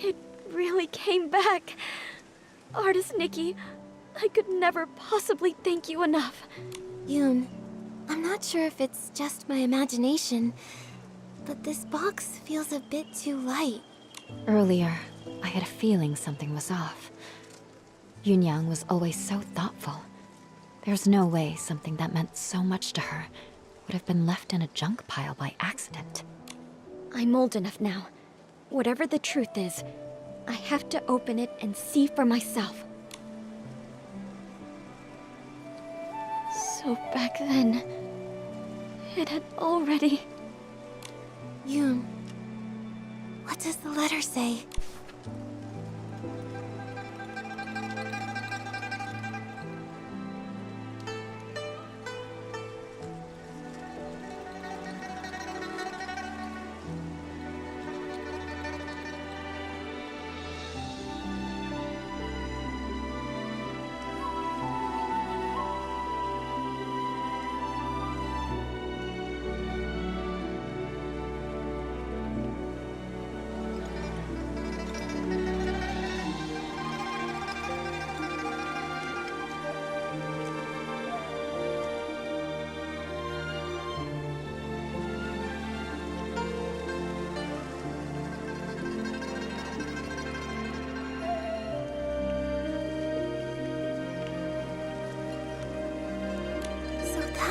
[SPEAKER 9] It really came back. Artist Nikki, I could never possibly thank you enough.
[SPEAKER 2] Yoon, I'm not sure if it's just my imagination, but this box feels a bit too light.
[SPEAKER 9] Earlier, I had a feeling something was off. Yoon Yang was always so thoughtful. There's no way something that meant so much to her would have been left in a junk pile by accident. I'm old enough now. Whatever the truth is, I have to open it and see for myself. So back then, it had already...
[SPEAKER 2] Yoon, what does the letter say?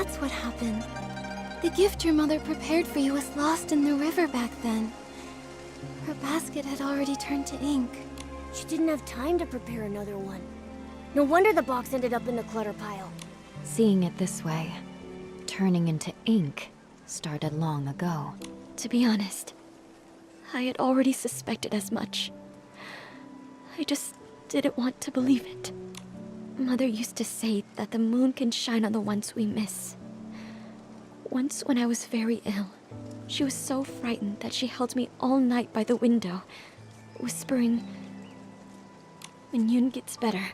[SPEAKER 2] that's what happened. The gift your mother prepared for you was lost in the river back then. Her basket had already turned to ink.
[SPEAKER 6] She didn't have time to prepare another one. No wonder the box ended up in the clutter pile.
[SPEAKER 9] Seeing it this way, turning into ink, started long ago.
[SPEAKER 2] To be honest, I had already suspected as much. I just didn't want to believe it. Mother used to say that the moon can shine on the ones we miss. Once when I was very ill, she was so frightened that she held me all night by the window, whispering, "When Yoon gets better,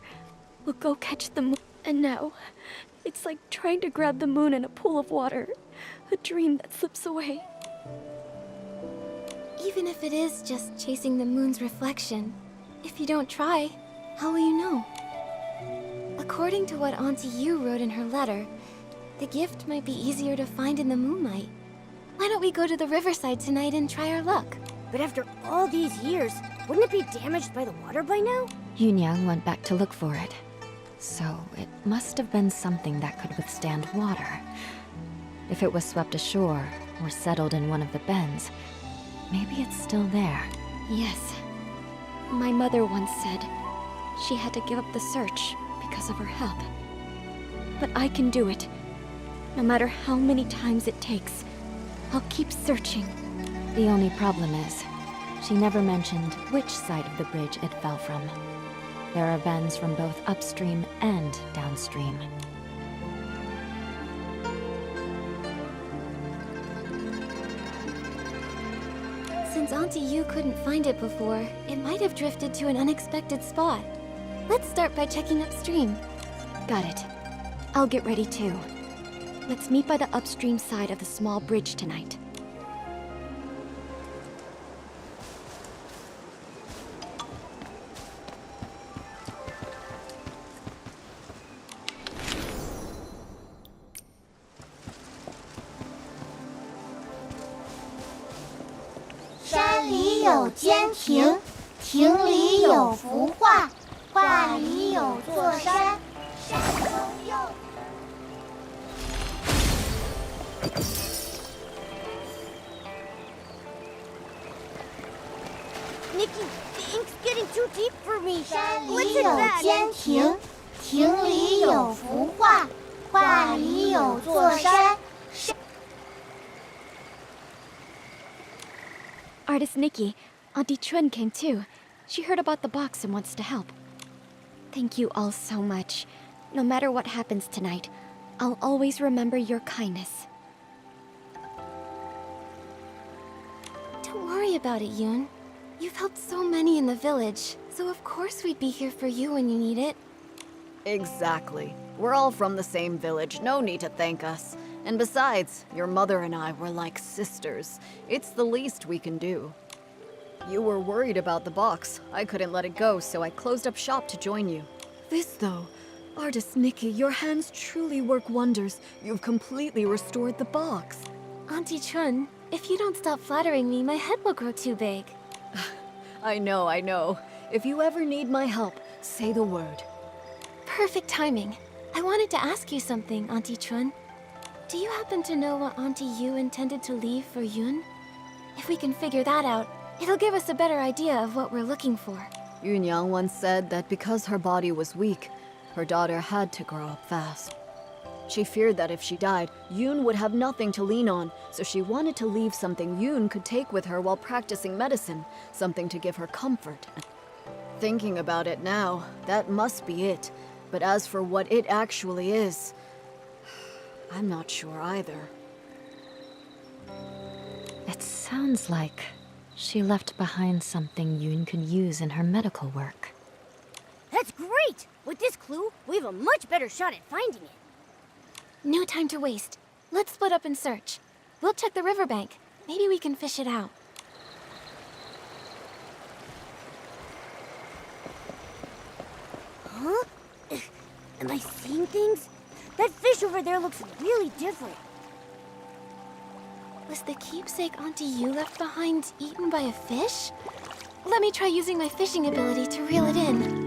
[SPEAKER 2] we'll go catch the moon." And now, it's like trying to grab the moon in a pool of water, a dream that slips away. Even if it is just chasing the moon's reflection, if you don't try, how will you know? According to what Auntie Yu wrote in her letter, the gift might be easier to find in the moonlight. Why don't we go to the riverside tonight and try our luck?
[SPEAKER 6] But after all these years, wouldn't it be damaged by the water by now?
[SPEAKER 9] Yunyang went back to look for it. So it must have been something that could withstand water. If it was swept ashore or settled in one of the bends, maybe it's still there.
[SPEAKER 2] Yes. My mother once said she had to give up the search because of her health. But I can do it. No matter how many times it takes, I'll keep searching.
[SPEAKER 9] The only problem is, she never mentioned which side of the bridge it fell from. There are bends from both upstream and downstream.
[SPEAKER 2] Since Auntie Yu couldn't find it before, it might have drifted to an unexpected spot. Let's start by checking upstream. Got it. I'll get ready too. Let's meet by the upstream side of the small bridge tonight.
[SPEAKER 6] Nikki, the ink's getting too deep for me. What's it back?
[SPEAKER 2] Artist Nikki, Auntie Chun came too. She heard about the box and wants to help. Thank you all so much. No matter what happens tonight, I'll always remember your kindness. Don't worry about it, Yoon. You've helped so many in the village, so of course we'd be here for you when you need it.
[SPEAKER 7] Exactly. We're all from the same village, no need to thank us. And besides, your mother and I were like sisters. It's the least we can do. You were worried about the box. I couldn't let it go, so I closed up shop to join you.
[SPEAKER 4] This, though, Artist Nikki, your hands truly work wonders. You've completely restored the box.
[SPEAKER 2] Auntie Chun, if you don't stop flattering me, my head will grow too big.
[SPEAKER 7] I know. If you ever need my help, say the word.
[SPEAKER 2] Perfect timing. I wanted to ask you something, Auntie Chun. Do you happen to know what Auntie Yu intended to leave for Yoon? If we can figure that out, it'll give us a better idea of what we're looking for.
[SPEAKER 7] Yunyang once said that because her body was weak, her daughter had to grow up fast. She feared that if she died, Yoon would have nothing to lean on, so she wanted to leave something Yoon could take with her while practicing medicine, something to give her comfort. Thinking about it now, that must be it. But as for what it actually is, I'm not sure either.
[SPEAKER 9] It sounds like she left behind something Yoon could use in her medical work.
[SPEAKER 6] That's great! With this clue, we have a much better shot at finding it.
[SPEAKER 2] No time to waste. Let's split up and search. We'll check the riverbank. Maybe we can fish it out.
[SPEAKER 6] Huh? Am I seeing things? That fish over there looks really different.
[SPEAKER 2] Was the keepsake Auntie Yu left behind eaten by a fish? Let me try using my fishing ability to reel it in.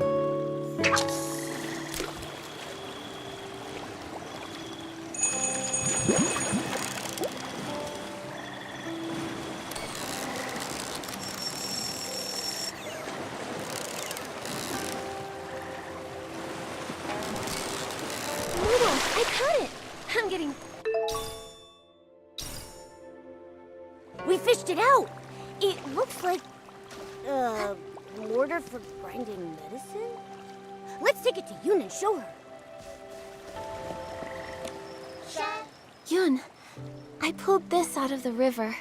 [SPEAKER 2] I'm getting...
[SPEAKER 6] We fished it out! It looks like... mortar for grinding medicine? Let's take it to Yoon and show her.
[SPEAKER 2] Yun, I pulled this out of the river.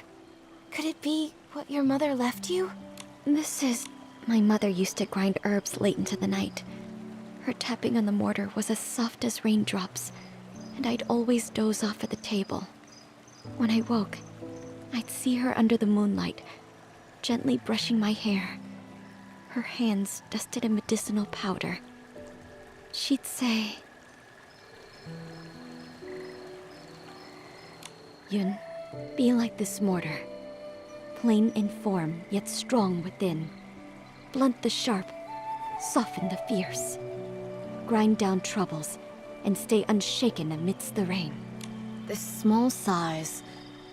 [SPEAKER 2] Could it be what your mother left you?
[SPEAKER 9] This is... My mother used to grind herbs late into the night. Her tapping on the mortar was as soft as raindrops, and I'd always doze off at the table. When I woke, I'd see her under the moonlight, gently brushing my hair, her hands dusted in medicinal powder. She'd say... Yun, be like this mortar. Plain in form, yet strong within. Blunt the sharp, soften the fierce. Grind down troubles, and stay unshaken amidst the rain.
[SPEAKER 7] This small size,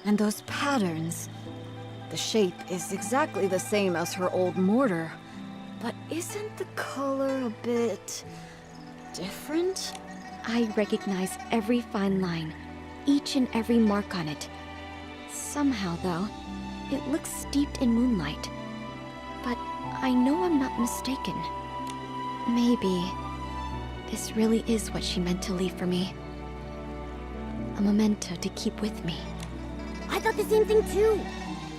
[SPEAKER 7] and those patterns. The shape is exactly the same as her old mortar. But isn't the color a bit... different?
[SPEAKER 9] I recognize every fine line, each and every mark on it. Somehow, though, it looks steeped in moonlight. But I know I'm not mistaken. Maybe this really is what she meant to leave for me. A memento to keep with me.
[SPEAKER 6] I thought the same thing too.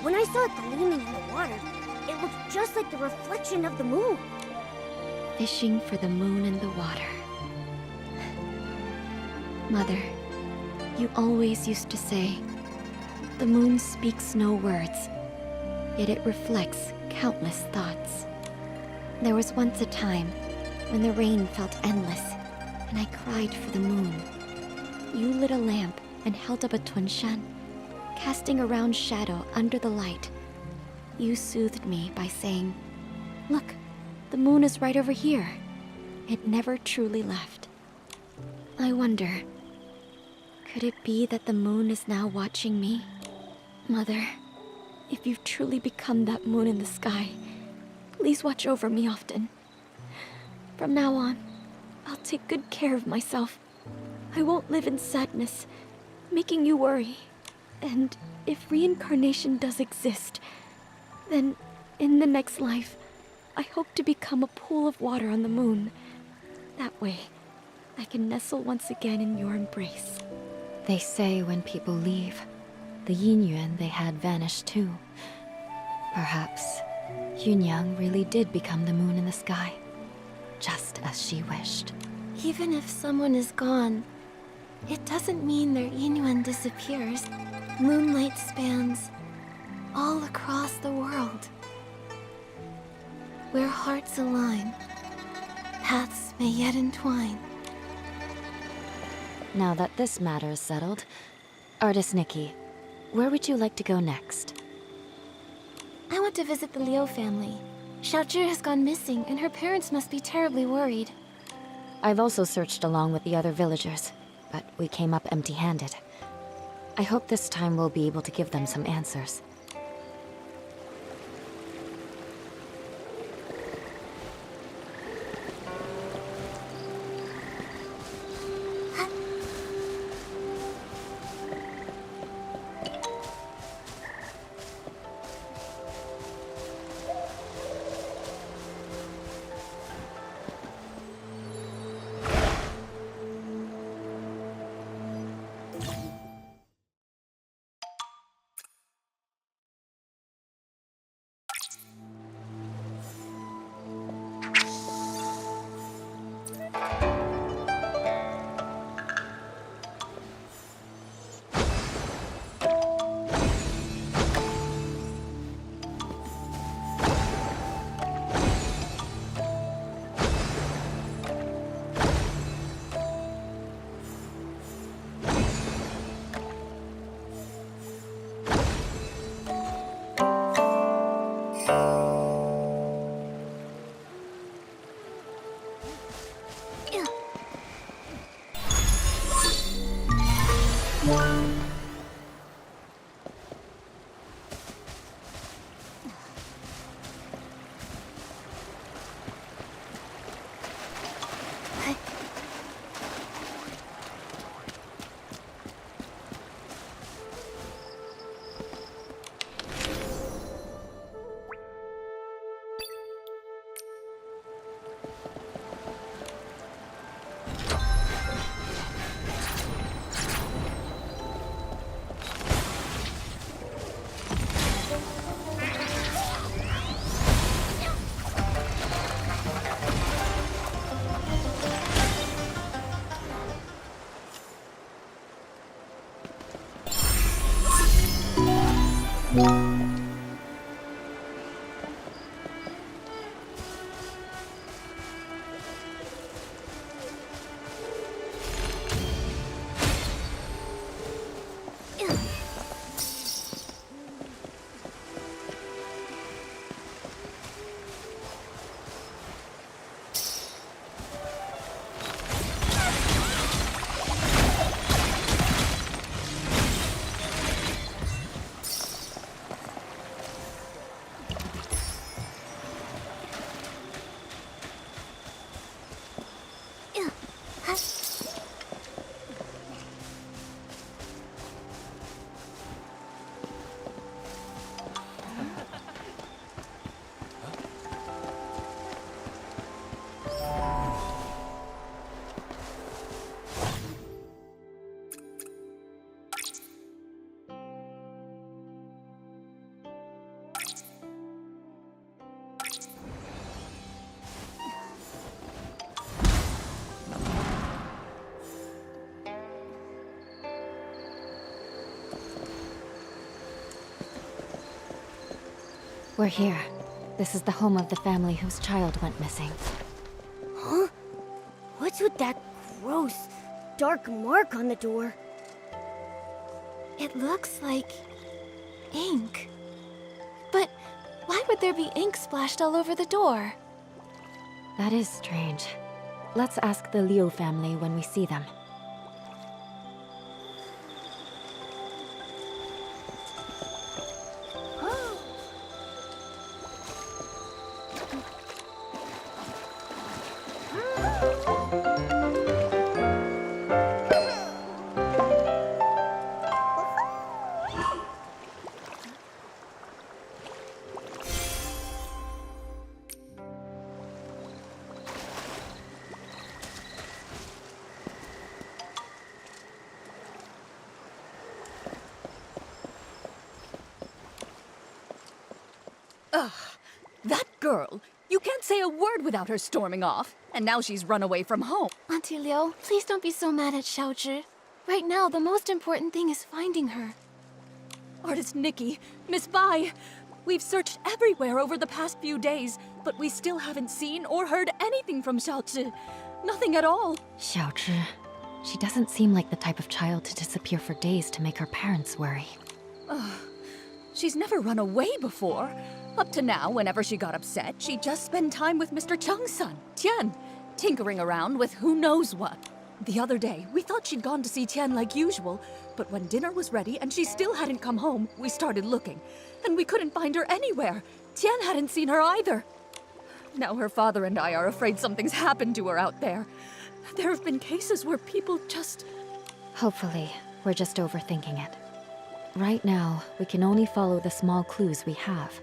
[SPEAKER 6] When I saw it gleaming in the water, it looked just like the reflection of the moon.
[SPEAKER 9] Fishing for the moon in the water. Mother, you always used to say, the moon speaks no words, yet it reflects countless thoughts. There was once a time when the rain felt endless, and I cried for the moon. You lit a lamp and held up a tunshan, casting a round shadow under the light. You soothed me by saying, "Look, the moon is right over here." It never truly left. I wonder, could it be that the moon is now watching me? Mother, if you've truly become that moon in the sky, please watch over me often. From now on, I'll take good care of myself. I won't live in sadness, making you worry. And if reincarnation does exist, then in the next life, I hope to become a pool of water on the moon. That way, I can nestle once again in your embrace. They say when people leave, the yin-yuan they had vanished too. Perhaps Yunyang really did become the moon in the sky, just as she wished.
[SPEAKER 2] Even if someone is gone, it doesn't mean their Inuan disappears. Moonlight spans all across the world. Where hearts align, paths may yet entwine.
[SPEAKER 9] Now that this matter is settled, Artist Nikki, where would you like to go next?
[SPEAKER 2] I want to visit the Liu family. Xiaozhi has gone missing, and her parents must be terribly worried.
[SPEAKER 9] I've also searched along with the other villagers, but we came up empty-handed. I hope this time we'll be able to give them some answers. We're here. This is the home of the family whose child went missing.
[SPEAKER 6] Huh? What's with that gross, dark mark on the door?
[SPEAKER 2] It looks like ink. But why would there be ink splashed all over the door?
[SPEAKER 9] That is strange. Let's ask the Liu family when we see them.
[SPEAKER 4] That girl! You can't say a word without her storming off. And now she's run away from home.
[SPEAKER 2] Auntie Liu, please don't be so mad at Xiaozhi. Right now, the most important thing is finding her.
[SPEAKER 4] Artist Nikki, Miss Bai, we've searched everywhere over the past few days, but we still haven't seen or heard anything from Xiaozhi. Nothing at all.
[SPEAKER 9] Xiaozhi. She doesn't seem like the type of child to disappear for days to make her parents worry.
[SPEAKER 4] She's never run away before. Up to now, whenever she got upset, she'd just spend time with Mr. Cheng's son, Tian, tinkering around with who knows what. The other day, we thought she'd gone to see Tian like usual, but when dinner was ready and she still hadn't come home, we started looking. And we couldn't find her anywhere. Tian hadn't seen her either. Now her father and I are afraid something's happened to her out there. There have been cases where people just...
[SPEAKER 9] Hopefully, we're just overthinking it. Right now, we can only follow the small clues we have.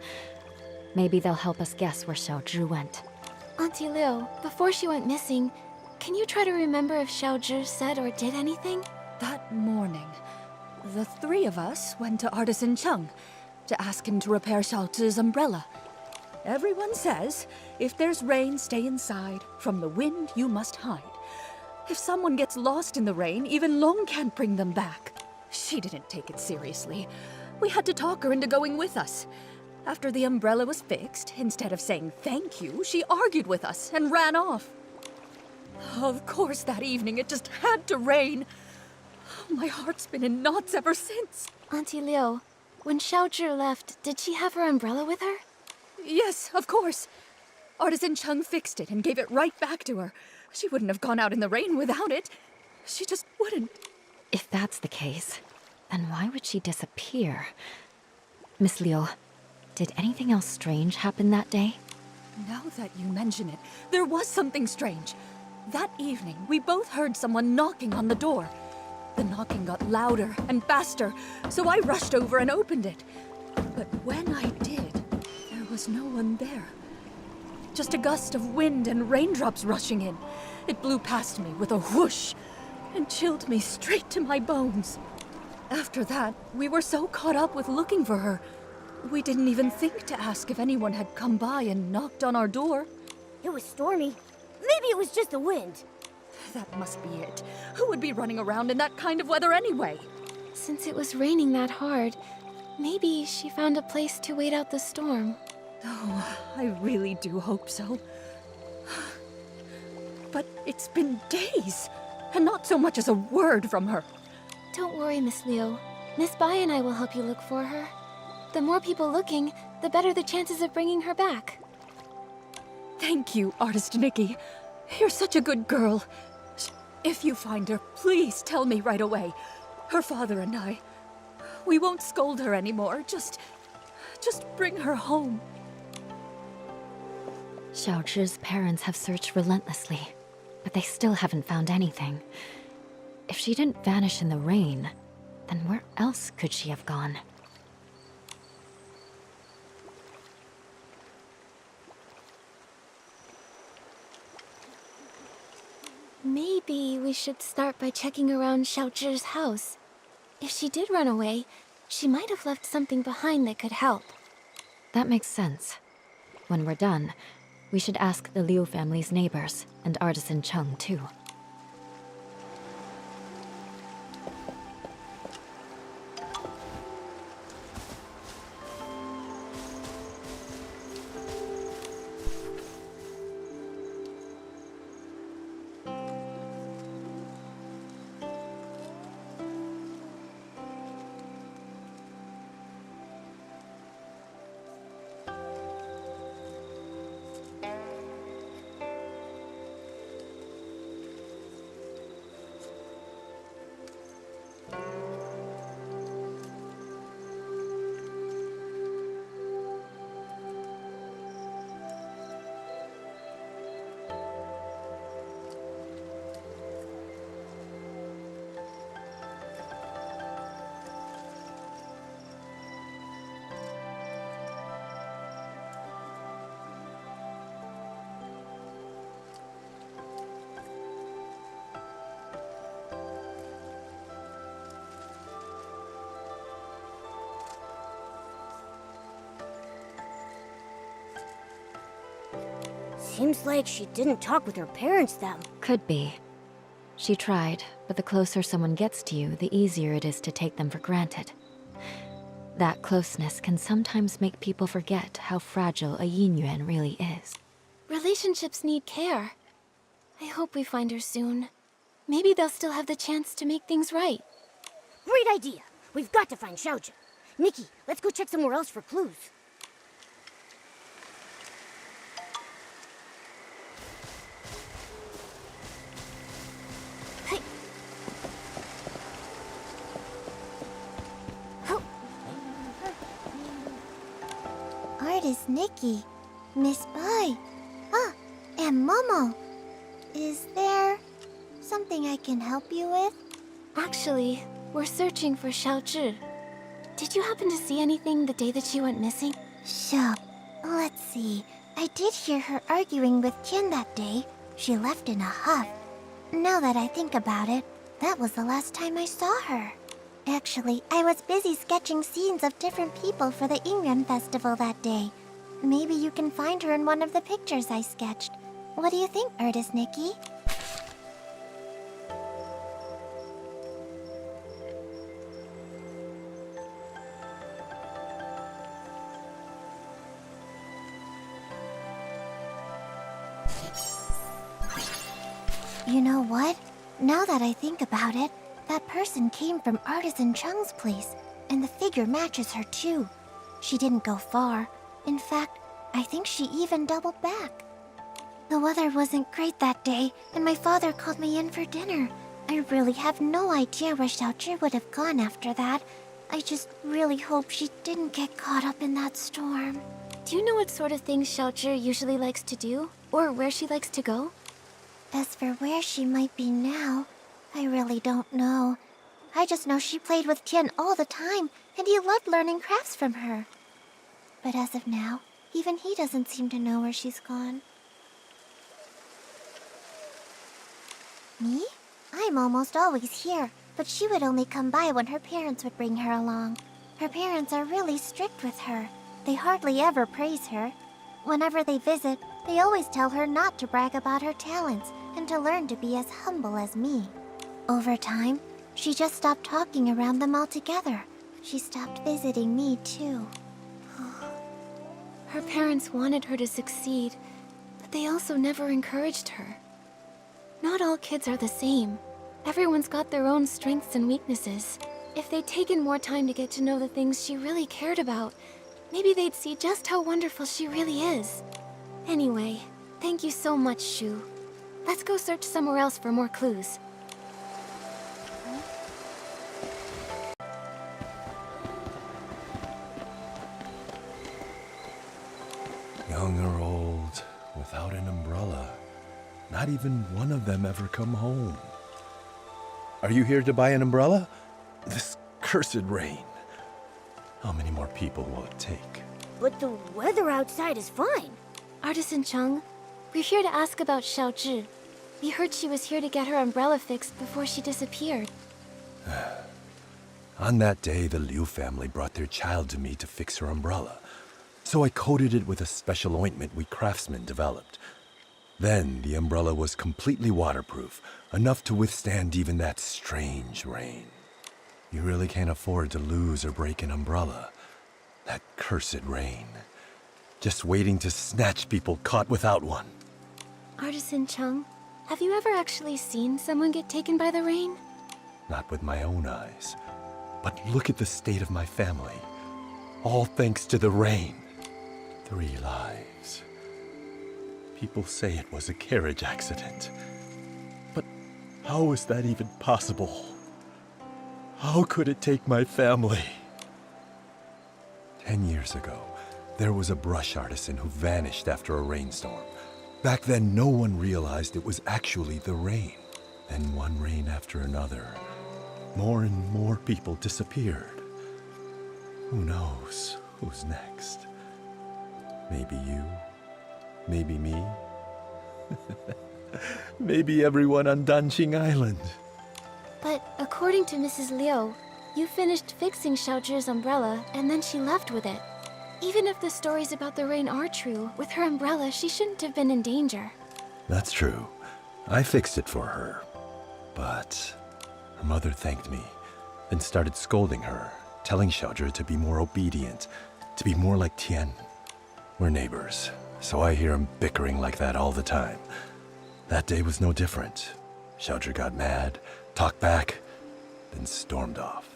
[SPEAKER 9] Maybe they'll help us guess where Xiaozhi went.
[SPEAKER 2] Auntie Liu, before she went missing, can you try to remember if Xiaozhi said or did anything?
[SPEAKER 4] That morning, the three of us went to Artisan Cheng to ask him to repair Xiaozhi's umbrella. Everyone says, if there's rain, stay inside. From the wind, you must hide. If someone gets lost in the rain, even Long can't bring them back. She didn't take it seriously. We had to talk her into going with us. After the umbrella was fixed, instead of saying thank you, she argued with us and ran off. Of course, that evening it just had to rain. My heart's been in knots ever since.
[SPEAKER 2] Auntie Liu, when Xiaozhi left, did she have her umbrella with her?
[SPEAKER 4] Yes, of course. Artisan Cheng fixed it and gave it right back to her. She wouldn't have gone out in the rain without it. She just wouldn't.
[SPEAKER 9] If that's the case, then why would she disappear? Miss Liu, did anything else strange happen that day?
[SPEAKER 4] Now that you mention it, there was something strange. That evening, we both heard someone knocking on the door. The knocking got louder and faster, so I rushed over and opened it. But when I did, there was no one there. Just a gust of wind and raindrops rushing in. It blew past me with a whoosh and chilled me straight to my bones. After that, we were so caught up with looking for her, we didn't even think to ask if anyone had come by and knocked on our door.
[SPEAKER 6] It was stormy. Maybe it was just the wind.
[SPEAKER 4] That must be it. Who would be running around in that kind of weather anyway?
[SPEAKER 2] Since it was raining that hard, maybe she found a place to wait out the storm.
[SPEAKER 4] Oh, I really do hope so. But it's been days, and not so much as a word from her.
[SPEAKER 2] Don't worry, Miss Liu. Miss Bai and I will help you look for her. The more people looking, the better the chances of bringing her back.
[SPEAKER 4] Thank you, Artist Nikki. You're such a good girl. If you find her, please tell me right away. Her father and I, we won't scold her anymore. Just bring her home.
[SPEAKER 9] Xiaozhi's parents have searched relentlessly, but they still haven't found anything. If she didn't vanish in the rain, then where else could she have gone?
[SPEAKER 2] Maybe we should start by checking around Xiaozhi's house. If she did run away, she might have left something behind that could help.
[SPEAKER 9] That makes sense. When we're done, we should ask the Liu family's neighbors, and Artisan Cheng too.
[SPEAKER 6] Seems like she didn't talk with her parents then.
[SPEAKER 9] Could be. She tried, but the closer someone gets to you, the easier it is to take them for granted. That closeness can sometimes make people forget how fragile a yin yuan really is.
[SPEAKER 2] Relationships need care. I hope we find her soon. Maybe they'll still have the chance to make things right.
[SPEAKER 6] Great idea. We've got to find Xiaozhi. Nikki, let's go check somewhere else for clues.
[SPEAKER 2] Hey.
[SPEAKER 6] Oh.
[SPEAKER 1] Artist Nikki, Miss Bai, and Momo. Is there something I can help you with?
[SPEAKER 2] Actually, we're searching for Xiaozhi. Did you happen to see anything the day that she went missing?
[SPEAKER 1] Sure. Let's see. I did hear her arguing with Qian that day. She left in a huff. Now that I think about it, that was the last time I saw her. Actually, I was busy sketching scenes of different people for the Yingyuan festival that day. Maybe you can find her in one of the pictures I sketched. What do you think, Artist Nikki? You know what? Now that I think about it, that person came from Artisan Chung's place, and the figure matches her too. She didn't go far. In fact, I think she even doubled back. The weather wasn't great that day, and my father called me in for dinner. I really have no idea where Xiaozhi would have gone after that. I just really hope she didn't get caught up in that storm.
[SPEAKER 2] Do you know what sort of things Xiaozhi usually likes to do? Or where she likes to go?
[SPEAKER 1] As for where she might be now, I really don't know. I just know she played with Qian all the time, and he loved learning crafts from her. But as of now, even he doesn't seem to know where she's gone. Me? I'm almost always here, but she would only come by when her parents would bring her along. Her parents are really strict with her. They hardly ever praise her. Whenever they visit, they always tell her not to brag about her talents and to learn to be as humble as me. Over time, she just stopped talking around them altogether. She stopped visiting me too.
[SPEAKER 2] Her parents wanted her to succeed, but they also never encouraged her. Not all kids are the same. Everyone's got their own strengths and weaknesses. If they'd taken more time to get to know the things she really cared about, maybe they'd see just how wonderful she really is. Anyway, thank you so much, Shu. Let's go search somewhere else for more clues.
[SPEAKER 8] Young or old, without an umbrella. Not even one of them ever come home. Are you here to buy an umbrella? This cursed rain. How many more people will it take?
[SPEAKER 6] But the weather outside is fine.
[SPEAKER 2] Artisan Chung, we're here to ask about Xiaozhi. We heard she was here to get her umbrella fixed before she disappeared.
[SPEAKER 8] On that day, the Liu family brought their child to me to fix her umbrella. So I coated it with a special ointment we craftsmen developed. Then the umbrella was completely waterproof, enough to withstand even that strange rain. You really can't afford to lose or break an umbrella. That cursed rain. Just waiting to snatch people caught without one.
[SPEAKER 2] Artisan Chung, have you ever actually seen someone get taken by the rain?
[SPEAKER 8] Not with my own eyes. But look at the state of my family. All thanks to the rain. 3 lives. People say it was a carriage accident. But how is that even possible? How could it take my family? 10 years ago, there was a brush artisan who vanished after a rainstorm. Back then, no one realized it was actually the rain. Then one rain after another, more and more people disappeared. Who knows who's next? Maybe you, maybe me, maybe everyone on Danqing Island.
[SPEAKER 2] But according to Mrs. Liu, you finished fixing Xiaozhi's umbrella and then she left with it. Even if the stories about the rain are true, with her umbrella, she shouldn't have been in danger.
[SPEAKER 8] That's true. I fixed it for her. But her mother thanked me, then started scolding her, telling Xiaozhi to be more obedient, to be more like Tian. We're neighbors, so I hear him bickering like that all the time. That day was no different. Xiaozhi got mad, talked back, then stormed off.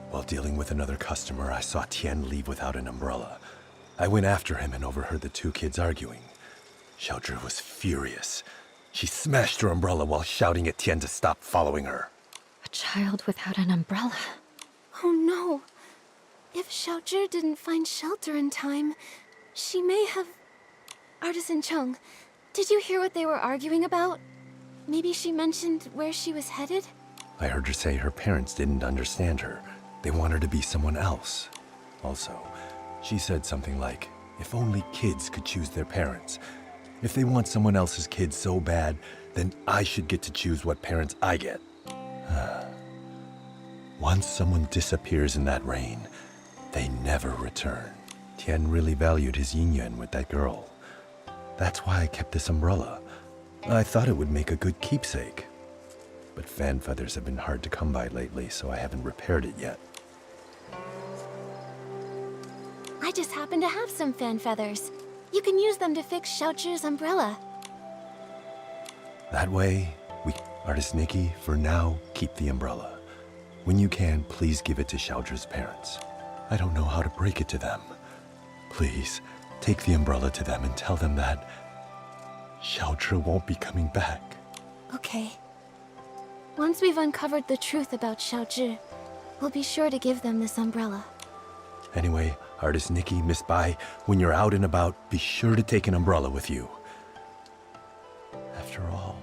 [SPEAKER 8] While dealing with another customer, I saw Tian leave without an umbrella. I went after him and overheard the two kids arguing. Xiaozhi was furious. She smashed her umbrella while shouting at Tian to stop following her.
[SPEAKER 9] A child without an umbrella.
[SPEAKER 2] Oh no. If Xiaozhi didn't find shelter in time, she may have... Artisan Chung, did you hear what they were arguing about? Maybe she mentioned where she was headed?
[SPEAKER 8] I heard her say her parents didn't understand her. They want her to be someone else. Also, she said something like, if only kids could choose their parents. If they want someone else's kid so bad, then I should get to choose what parents I get. Once someone disappears in that rain, they never return. Tian really valued his yin-yuan with that girl. That's why I kept this umbrella. I thought it would make a good keepsake. But fan feathers have been hard to come by lately, so I haven't repaired it yet.
[SPEAKER 2] I just happen to have some fan feathers. You can use them to fix Xiaozhi's umbrella.
[SPEAKER 8] That way, Artist Nikki, for now, keep the umbrella. When you can, please give it to Xiaozhi's parents. I don't know how to break it to them. Please, take the umbrella to them and tell them that Xiaozhi won't be coming back.
[SPEAKER 2] Okay. Once we've uncovered the truth about Xiaozhi, we'll be sure to give them this umbrella.
[SPEAKER 8] Anyway, Artist Nikki, Miss Bai, when you're out and about, be sure to take an umbrella with you. After all,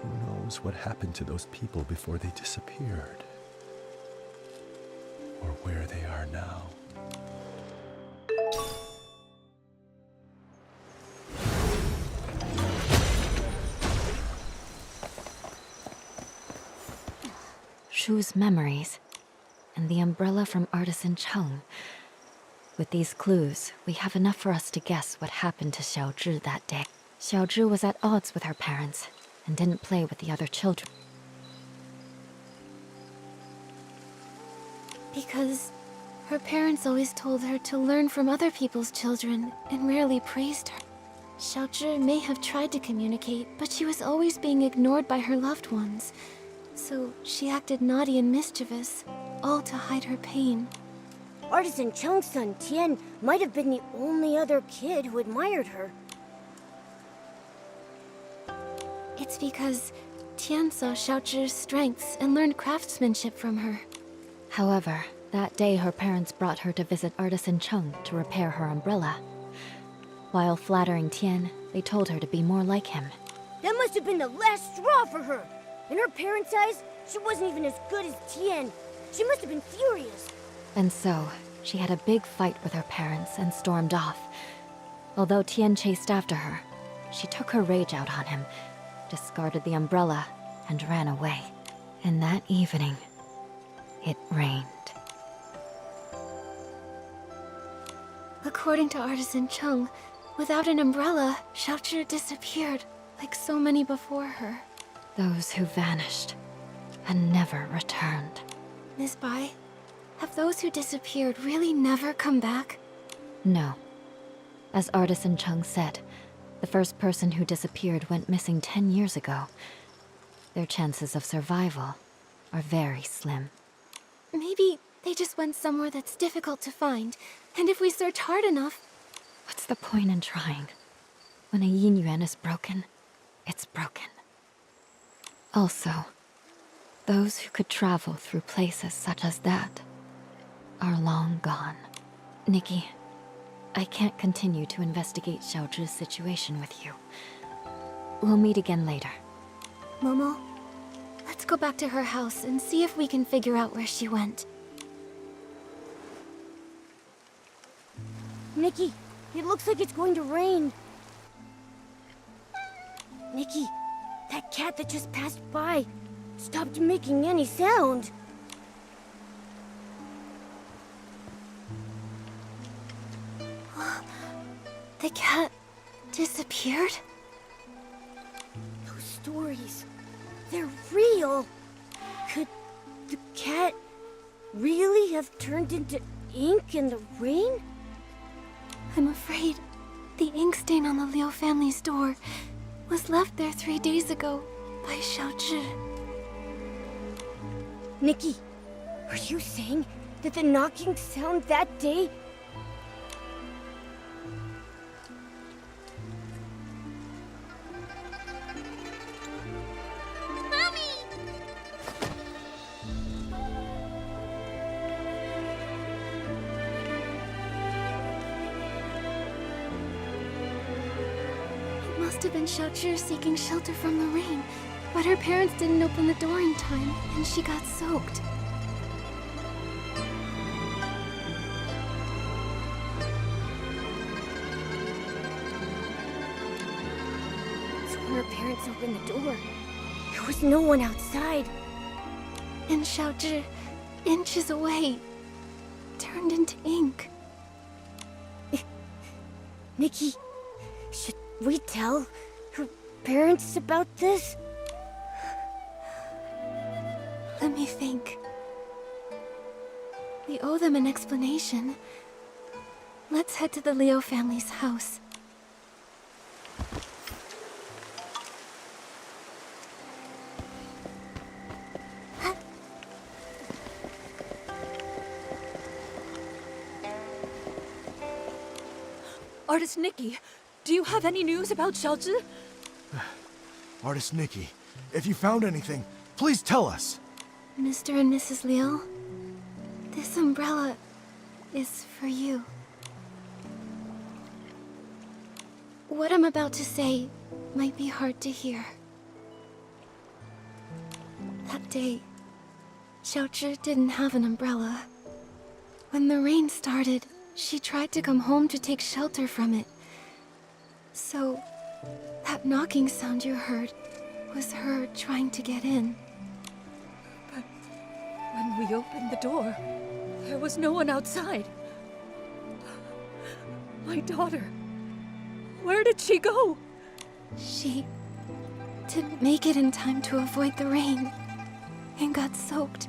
[SPEAKER 8] who knows what happened to those people before they disappeared? Or where they are now.
[SPEAKER 9] Shu's memories, and the umbrella from Artisan Chung. With these clues, we have enough for us to guess what happened to Xiaozhi that day. Xiaozhi was at odds with her parents and didn't play with the other children.
[SPEAKER 2] Because her parents always told her to learn from other people's children and rarely praised her. Xiaozhi may have tried to communicate, but she was always being ignored by her loved ones. So she acted naughty and mischievous, all to hide her pain.
[SPEAKER 6] Artisan Chung's son Tian might have been the only other kid who admired her.
[SPEAKER 2] It's because Tian saw Xiaozhi's strengths and learned craftsmanship from her.
[SPEAKER 9] However, that day her parents brought her to visit Artisan Chung to repair her umbrella. While flattering Tian, they told her to be more like him.
[SPEAKER 6] That must have been the last straw for her. In her parents' eyes, she wasn't even as good as Tian. She must have been furious.
[SPEAKER 9] And so, she had a big fight with her parents and stormed off. Although Tian chased after her, she took her rage out on him, discarded the umbrella, and ran away. And that evening, it rained.
[SPEAKER 2] According to Artisan Chung, without an umbrella, Xiaozhi disappeared, like so many before her.
[SPEAKER 9] Those who vanished and never returned.
[SPEAKER 2] Miss Bai, have those who disappeared really never come back?
[SPEAKER 9] No. As Artisan Chung said, the first person who disappeared went missing 10 years ago. Their chances of survival are very slim.
[SPEAKER 2] Maybe they just went somewhere that's difficult to find, and if we search hard enough...
[SPEAKER 9] What's the point in trying? When a yin-yuan is broken, it's broken. Also, those who could travel through places such as that are long gone. Nikki, I can't continue to investigate Xiaozhi's situation with you. We'll meet again later.
[SPEAKER 2] Momo, let's go back to her house and see if we can figure out where she went.
[SPEAKER 6] Nikki, it looks like it's going to rain. Nikki, that cat that just passed by stopped making any sound.
[SPEAKER 2] cat disappeared?
[SPEAKER 6] Those stories, they're real. Could the cat really have turned into ink in the rain?
[SPEAKER 2] I'm afraid the ink stain on the Liu family's door was left there 3 days ago by Xiaozhi.
[SPEAKER 6] Nikki, are you saying that the knocking sound that day...
[SPEAKER 2] It must have been Xiaozhi seeking shelter from the rain, but her parents didn't open the door in time, and she got soaked.
[SPEAKER 6] So when her parents opened the door, there was no one outside.
[SPEAKER 2] And Xiaozhi, inches away, turned into ink.
[SPEAKER 6] Nikki, should we tell her parents about this?
[SPEAKER 2] Let me think. We owe them an explanation. Let's head to the Liu family's house.
[SPEAKER 4] Artist Nikki, do you have any news about Xiaozhi?
[SPEAKER 10] Artist Nikki, if you found anything, please tell us.
[SPEAKER 2] Mr. and Mrs. Liu, this umbrella is for you. What I'm about to say might be hard to hear. That day, Xiaozhi didn't have an umbrella. When the rain started, she tried to come home to take shelter from it. So, that knocking sound you heard was her trying to get in.
[SPEAKER 4] But when we opened the door, there was no one outside. My daughter, where did she go?
[SPEAKER 2] She didn't make it in time to avoid the rain and got soaked.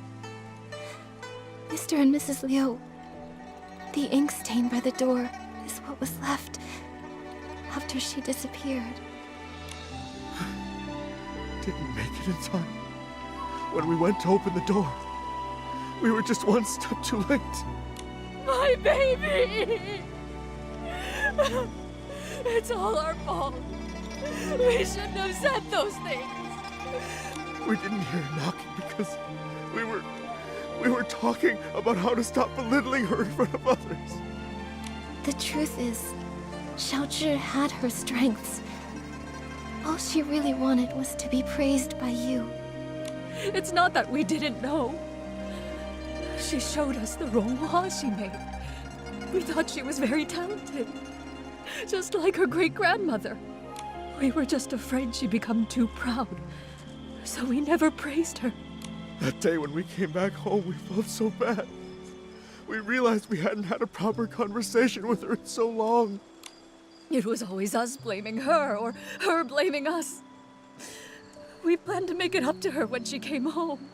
[SPEAKER 2] Mr. and Mrs. Liu, the ink stain by the door is what was left after she disappeared.
[SPEAKER 8] Didn't make it in time. When we went to open the door, we were just one step too late.
[SPEAKER 4] My baby! It's all our fault. We shouldn't have said those things.
[SPEAKER 8] We didn't hear knocking because we were talking about how to stop belittling her in front of others.
[SPEAKER 2] The truth is, Xiaozhi had her strengths. All she really wanted was to be praised by you.
[SPEAKER 4] It's not that we didn't know. She showed us the ronghua she made. We thought she was very talented, just like her great-grandmother. We were just afraid she'd become too proud, so we never praised her.
[SPEAKER 8] That day when we came back home, we felt so bad. We realized we hadn't had a proper conversation with her in so long.
[SPEAKER 4] It was always us blaming her, or her blaming us. We planned to make it up to her when she came home.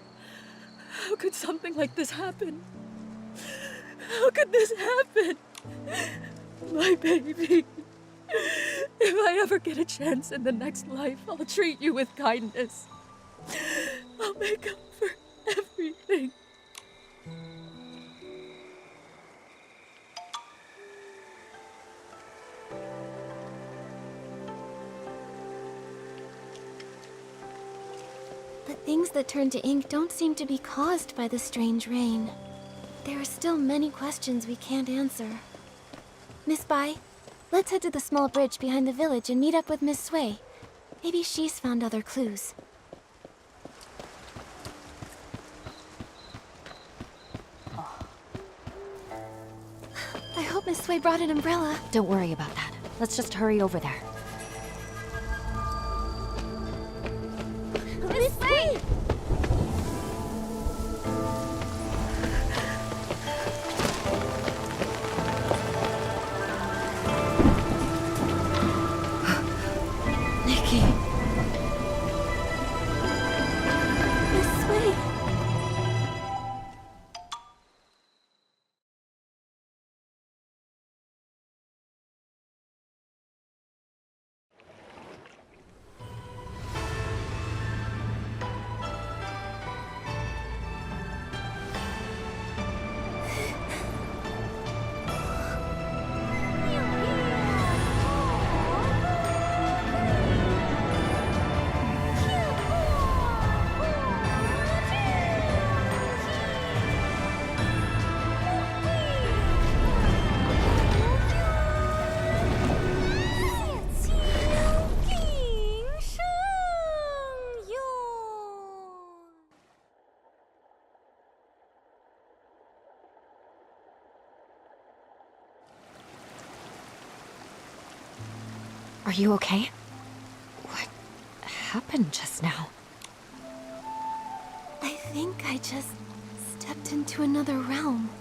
[SPEAKER 4] How could something like this happen? How could this happen? My baby. If I ever get a chance in the next life, I'll treat you with kindness. I'll make up for everything.
[SPEAKER 2] The things that turn to ink don't seem to be caused by the strange rain. There are still many questions we can't answer. Miss Bai, let's head to the small bridge behind the village and meet up with Miss Sui. Maybe she's found other clues. I hope Miss Sui brought an umbrella.
[SPEAKER 9] Don't worry about that. Let's just hurry over there.
[SPEAKER 6] Miss Sui!
[SPEAKER 9] Are you okay? What happened just now?
[SPEAKER 2] I think I just stepped into another realm.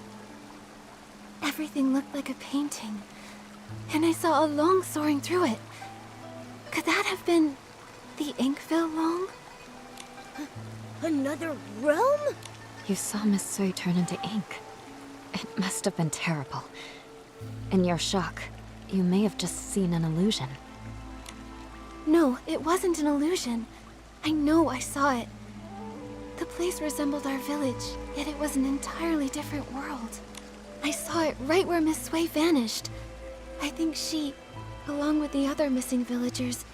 [SPEAKER 2] Everything looked like a painting, and I saw a long soaring through it. Could that have been the Inkville long?
[SPEAKER 6] Another realm?
[SPEAKER 9] You saw Miss Sui turn into ink. It must have been terrible. In your shock, you may have just seen an illusion.
[SPEAKER 2] No, it wasn't an illusion. I know I saw it. The place resembled our village, yet it was an entirely different world. I saw it right where Miss Sui vanished. I think she, along with the other missing villagers,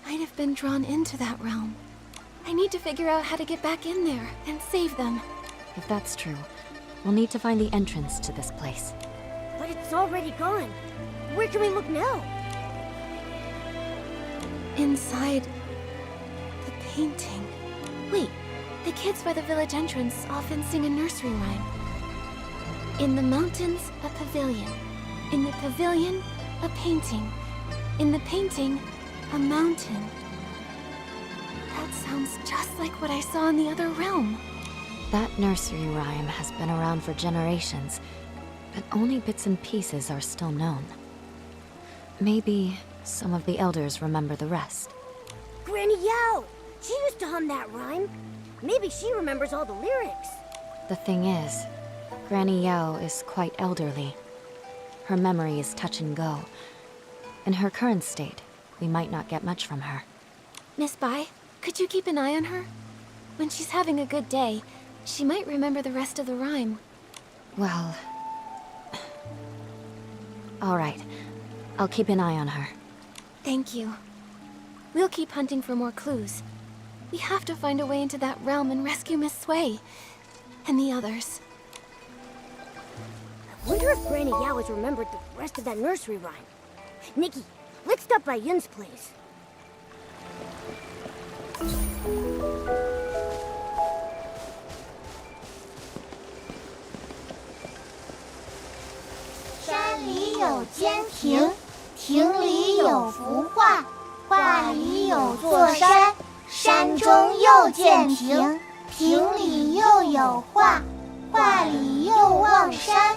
[SPEAKER 2] might have been drawn into that realm. I need to figure out how to get back in there and save them.
[SPEAKER 9] If that's true, we'll need to find the entrance to this place.
[SPEAKER 6] But it's already gone. Where can we look now?
[SPEAKER 2] Inside the painting. Wait, the kids by the village entrance often sing a nursery rhyme. In the mountains, a pavilion. In the pavilion, a painting. In the painting, a mountain. That sounds just like what I saw in the other realm.
[SPEAKER 9] That nursery rhyme has been around for generations, but only bits and pieces are still known. Maybe some of the elders remember the rest.
[SPEAKER 6] Granny Yao! She used to hum that rhyme. Maybe she remembers all the lyrics.
[SPEAKER 9] The thing is, Granny Yao is quite elderly. Her memory is touch and go. In her current state, we might not get much from her.
[SPEAKER 2] Miss Bai, could you keep an eye on her? When she's having a good day, she might remember the rest of the rhyme.
[SPEAKER 9] Well... all right. I'll keep an eye on her.
[SPEAKER 2] Thank you. We'll keep hunting for more clues. We have to find a way into that realm and rescue Miss Sui. And the others.
[SPEAKER 6] I wonder if Granny Yao has remembered the rest of that nursery rhyme. Nikki, let's stop by Yun's place.
[SPEAKER 1] 山里有间亭，亭里有幅画，画里有座山，山中又见亭，亭里又有画，画里又望山。